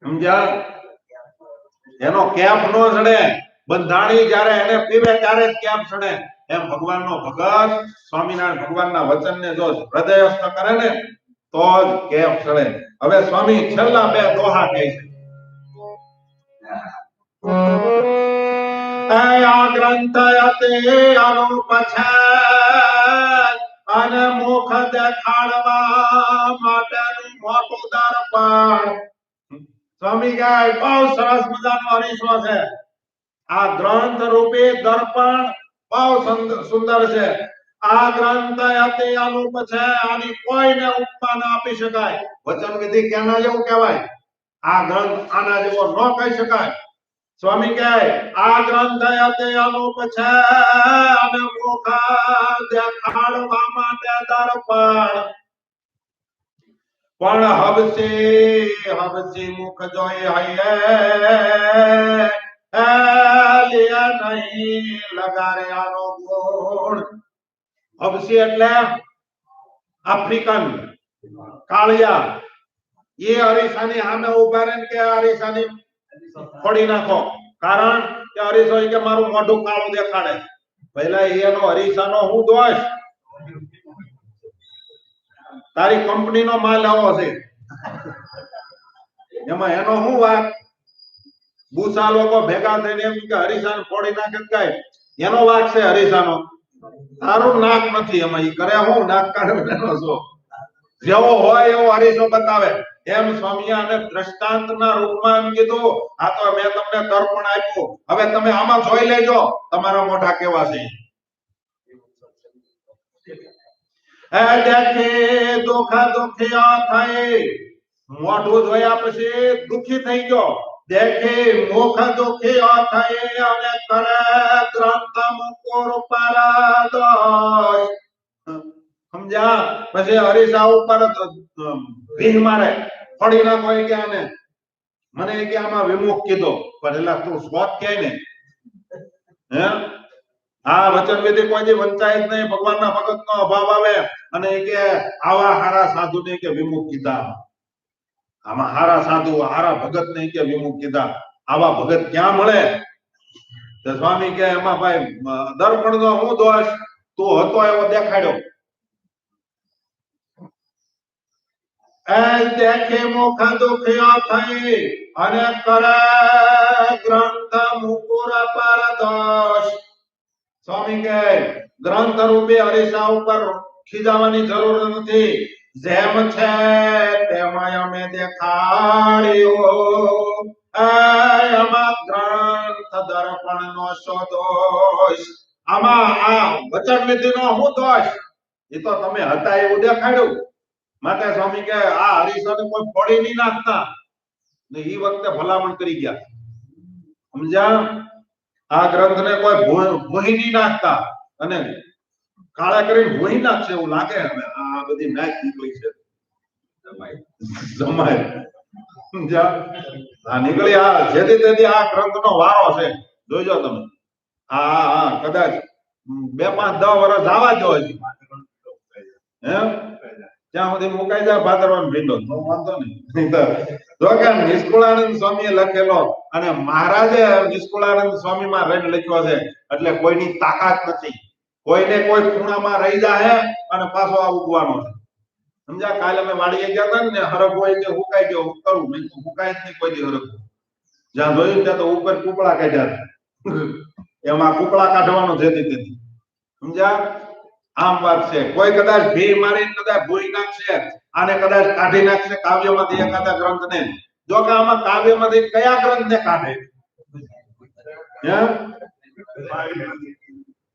સમજ્યા? એનો કેપ નો ચડે, બંધાણી જયારે એને પીવે ત્યારે જ કેપ ચડે. એમ ભગવાનનો ભગત સ્વામિનારાયણ ભગવાનના વચનને જો હૃદયસ્થ કરે ને તો જ કેપ ચડે. હવે સ્વામી છેલ્લા બે દોહા કહે છે. આ ગ્રંથ અતે અનુપ છે અને મુખ દેખાડવા માટેનું મોટું દર્પણ. સ્વામી કહે બહુ સરસ મજાનો અરીસો છે. આ ગ્રંથ રૂપી દર્પણ બહુ સુંદર છે. આ ગ્રંથ અતિ અનુપ છે, આની કોઈને ઉપમા ના આપી શકાય. વચન વિધિ કેના જેવું કહેવાય? આ ગ્રંથ આના જેવો ન કહી શકાય. સ્વામી કહે આ ગ્રંથ અતિ અનુપ છે અને મુખ દેખાડવા માટે દર્પણ. પણ હબસી મુખ જોઈ હૈયે નહીં લગારે આનો ગુણ. હબસી એટલે આફ્રિકન કાળિયા. એ અરીસાની સામે ઉભા રહે કે અરીસાની ફોડી નાખો, કારણ કે અરીસો કે મારું મોઢું કાળું દેખાડે. પહેલા એનો અરીસાનો હું દોષ? તારી કંપનીનો માલ આવો છે, એમાં એનો શું વાત? બુસા લોકો ભેગા થઈને એમ કે હરીસાને ફોડી નાખે, કઈ એનો વાત છે હરીસાનો? તારું નાક નથી એમાં, ઈ કરે હું નાક કાઢવાનો છો? જેવો હોય એવો હરીસો બતાવે. એમ સ્વામીએ આને દ્રષ્ટાંતના રૂપમાં એમ કીધું. આ તો મેં તમને દર્પણ આપ્યું, હવે તમે આમાં જોઈ લેજો તમારા મોઢા કેવા છે. દેખે દુઃખા દુખિયા થઈ, મોઢું જોયા પછી દુખી થઈ ગયો. દેખે મુખ દુખિયા થઈ અને કરે ગ્રંથ મુકુર પરદોષ. સમજ્યા? પછી હરીસા ઉપર ભીન મારે, ફોડી નાખો કે આને. મને કે આમાં વિમુખ કીધો, પણ એલા તું સ્વત કહે ને. હે હા, વચન વિધિ કોઈ વંચાય જ નહીં. ભગવાનના ભગતનો અભાવ આવે અને કે આવા હારા સાધુ ને કે વિમુખ કીધા. આમાં હારા સાધુ હારા ભગત ને કે વિમુખ કીધા. આવા ભગત ક્યાં મળે? તો સ્વામી કે એમાં ભાઈ દર્પણ નો હું દોષ? તું હતો એવો દેખાડ્યો. દેખે મુખ દુખિયા થઈ અને કરે ગ્રંથ મુકુર પરદોષ. સ્વામી કહે ગ્રંથ રૂપે અરીસા ઉપર ખીજાવાની જરૂર નથી. જેમ છે તેમાં અમે દેખાડ્યું. આમાં ગ્રંથ દર્પણ નો શો દોષ? આમાં આ વચન વિધિ નો શું દોષ? એ તો તમે હતા એવું દેખાડ્યું. માટે સ્વામી કે આ હરીસાને કોઈ ફોડી નહીં નાખતા ને એ વખતે ભલામણ કરી ગયા. સમજ્યા? આ ગ્રંથને કોઈ ભૂહી નહીં નાખતા, અને કાળા કરીને ભૂહી નાખશે એવું લાગે. આ બધી મેચ નીકળી છે જમાય. સમજ્યા? આ નીકળી આ જેથી તેથી આ ગ્રંથનો વારો છે. જોજો તમે. હા કદાચ 2-5-10 વર્ષ આવા જ હોય. હે ત્યાં સુધી મુકાઈ જાય ભાદરવાનો ભીંડો તો વાંધો નહીં. જો કે નિષ્કુળાનંદ સ્વામીએ લખેલો અને મહારાજે નિષ્કુળાનંદ સ્વામીમાં રહીને લખ્યો છે, એટલે કોઈની તાકાત નથી. કોઈને કોઈ ખૂણામાં રહી જાય અને પાછો આ ઉગવાનો છે. સમજ્યા? કાલે અમે વાડીએ ગયા હતા ને, હરખ હોય કે હુકાઈ ગયો, હું કરું મેં તો હુકાય જ નહીં કોઈ દી હરખ. જ્યાં જોયું ત્યાં તો ઉપર કૂપળા કાઢ્યા. એમાં કૂપળા કાઢવાનો જેથી તેથી. સમજ્યા? આમ વાત છે. કોઈ કદાચ ભી મારીને કદાચ ભૂઈ નાખશે, આને કદાચ કાઢી નાખશે કાવ્યમાંથી એકાદા ગ્રંથને. જો કે આમાં કાવ્યમાંથી કયા ગ્રંથને કાઢે?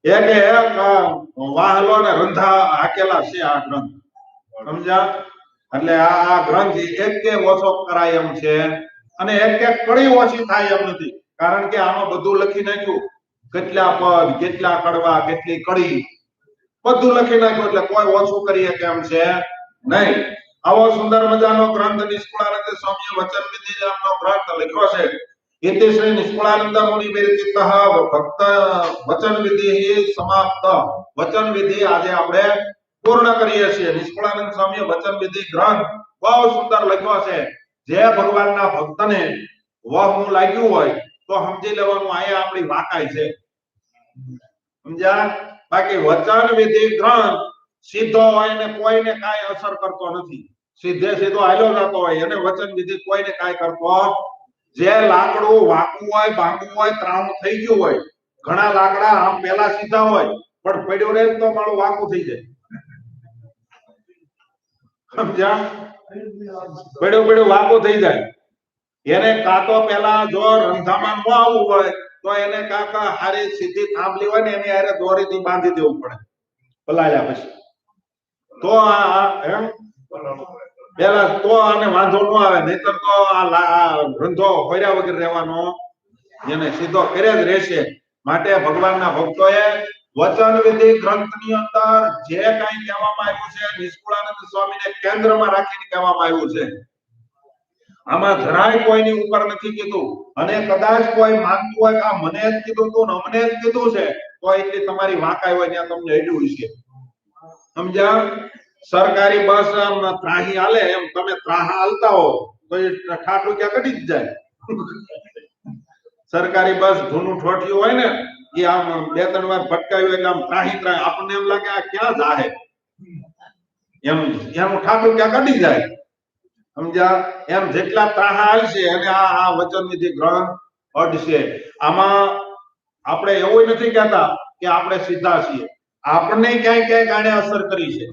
એક વાહલો ને રંધા હાકેલા છે આ ગ્રંથ. સમજ્યા? એટલે આ ગ્રંથ એક ઓછો કરાય એમ છે અને એક કડી ઓછી થાય એમ નથી. કારણ કે આમાં બધું લખી નાખ્યું, કેટલા પદ, કેટલા કડવા, કેટલી કડી, બધું લખી નાખ્યું. એટલે કોઈ ઓછું કરીએ કેમ છે નહીં. આવો સુંદર મજાનો ગ્રંથ નિષ્કુળાનંદ સ્વામીએ વચન વિધિ નામનો ગ્રંથ લખ્યો છે. ઇતિ શ્રી નિષ્કુળાનંદ મુનિ વિરચિતઃ ભક્ત વચન વિધિ સમાપ્ત. વચન વિધિ આજે આપણે પૂર્ણ કરીએ છીએ. નિષ્કુળાનંદ સ્વામીએ વચન વિધિ ગ્રંથ બહુ સુંદર લખ્યો છે. જે ભગવાનના ભક્તને વહમું લાગ્યું હોય તો સમજી લેવાનું અહીંયા આપણી વાકાઈ છે. સમજ્યા? બાકી વચન વિધિ ગ્રંથ સીધો હોય ને કોઈને કાંઈ અસર કરતો નથી. સીધે સીધો હાલ્યો જતો હોય એને વચન વિધિ કોઈને કાંઈ કરતો. જે લાકડું વાકું હોય, બાંકું હોય, ત્રાણું થઈ ગયું હોય, ઘણા લાકડા આમ પેલા સીધા હોય પણ પડ્યું રહે તો મારું વાકું થઈ જાય. સમજ્યા? પડ્યું વાકું થઈ જાય. એને કાતો પેલા જો રંધામાં ન આવવું હોય તો એને કાકા હારી સીધી થાંભલી હોય ને એની હારે દોરીથી બાંધી દેવું પડે પલાળ્યા પછી. તો એમ પેલા તો આને વાંધો ન આવે, નહીતર તો આ રંધો હોર્યા વગર રહેવાનો એને સીધો કરે જ રહેશે. માટે ભગવાનના ભક્તોએ વચન વિધિ ગ્રંથની અંદર જે કાંઈ કહેવામાં આવ્યું છે નિષ્કુળાનંદ સ્વામીને કેન્દ્રમાં રાખીને કહેવામાં આવ્યું છે. આમાં જરાય કોઈની ઉપર નથી કીધું. અને કદાચ કોઈ માનતું હોય કે આ મને જ કીધું તું ને અમને જ કીધું છે તો એટલી તમારી વાંકાઈ હોય ત્યાં તમને હેડ્યું છે. સમજ્યા? સરકારી બસ આમ ત્રાહી હાલે એમ તમે ત્રાહા હાલતા હો તો એ ઠાઠ રૂપિયા કઢી જ જાય. સરકારી બસ જૂનું ઠોઠિયું હોય ને એ આમ 2-3 વાર ભટકાયું એટલે આમ ત્રાહી આપણને એમ લાગે આ ક્યાં જાહે એમ એનું ઠાઠ રૂપિયા કઢી જાય. સમજ્યા? એમ જેટલા ત્રાહા હાલશે અને આ વચન વિધિ ગ્રંથ અડશે. આમાં આપણે એવું નથી કહેતા કે આપણે સીધા છીએ. આપણને ક્યાંય ક્યાંય આને અસર કરી છે.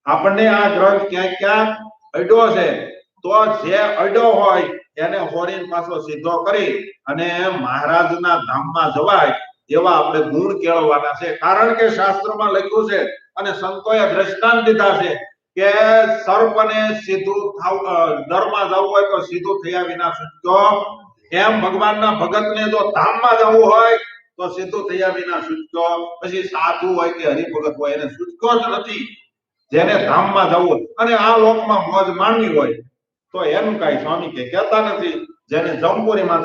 આપણને આ ગ્રંથ ક્યાંક ક્યાંક અડ્યો છે તો જે અડ્યો હોય એને હોરીને પાછો સીધો કરી અને મહારાજના ધામમાં જવાય એવા આપણે ગુણ કેળવવાના છે. કારણ કે શાસ્ત્રમાં લખ્યું છે અને સંતોએ દ્રષ્ટાંત દીધા છે કે સર્પને સીધું દરમાં જવું હોય તો સીધું થયા વિના છૂટતો. એમ ભગવાનના ભગતને જો ધામમાં જવું હોય તો સીધું થયા વિના છૂટતો. પછી સાધુ હોય કે હરિભગત હોય એને છૂટતો જ નથી. જેને ધામમાં જવું અને આ લોકમાં મોજ માણવી હોય તો એનું કાંઈ સ્વામી કે કહેતા નથી. જેને જમપુરીમાં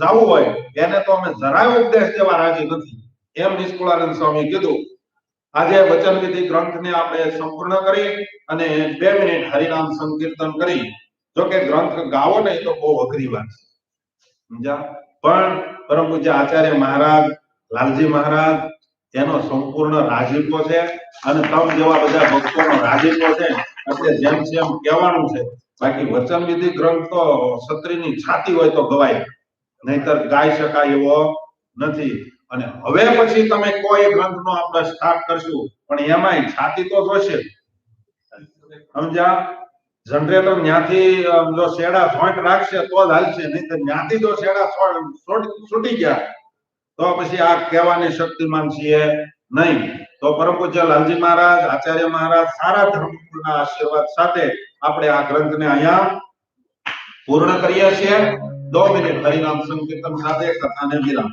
જવું હોય એને તો અમે જરાય ઉપદેશ દેવા રાજી નથી. એમ નિષ્કુળાનંદ સ્વામી કીધું. આજે વચન વિધિ ગ્રંથને આપણે સંપૂર્ણ કરી અને 2 મિનિટ હરિનામ સંકીર્તન કરી. જો કે ગ્રંથ ગાવો ને તો બહુ અઘરી વાત છે. સમજ્યા? પણ પરમ પૂજ્ય આચાર્ય મહારાજ, લાલજી મહારાજ એનો સંપૂર્ણ રાજીપો છે અને તમ જેવા બધા ભક્તોનો રાજીપો છે એટલે જેમ જેમ કહેવાનું છે. બાકી વચન વિધિ ગ્રંથ તો ક્ષત્રિયની છાતી હોય તો ગવાય, નહીતર ગાઈ શકાય એવો નથી. અને હવે પછી તમે કોઈ ગ્રંથનો આપણે સ્ટાર્ટ કરશું પણ એમાંય છાતી તો જોશે. સમજ્યા? જનરેટર ન્યાથી જો શેડા જોઈન્ટ રાખશે તો જ હાલશે, નહીતર ન્યાથી જો શેડા છૂટી ગયા તો પછી આ કહેવાની શક્તિમાન છીએ નહીં. તો પરમ પૂજ્ય લાલજી મહારાજ, આચાર્ય મહારાજ સારા ધર્મના આશીર્વાદ સાથે આપણે આ ગ્રંથને અહીંયા પૂર્ણ કરીએ છીએ. 2 મિનિટ હરિનામ સંકીર્તન સાથે કથાને વિરામ.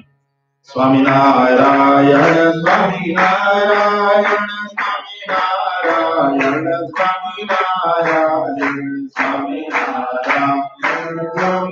સ્વામિનારાયણ સ્વામિનારાયણ સ્વામિનારાયણ સ્વામિનારાયણ સ્વામિનારાયણ સ્વામિનારાયણ.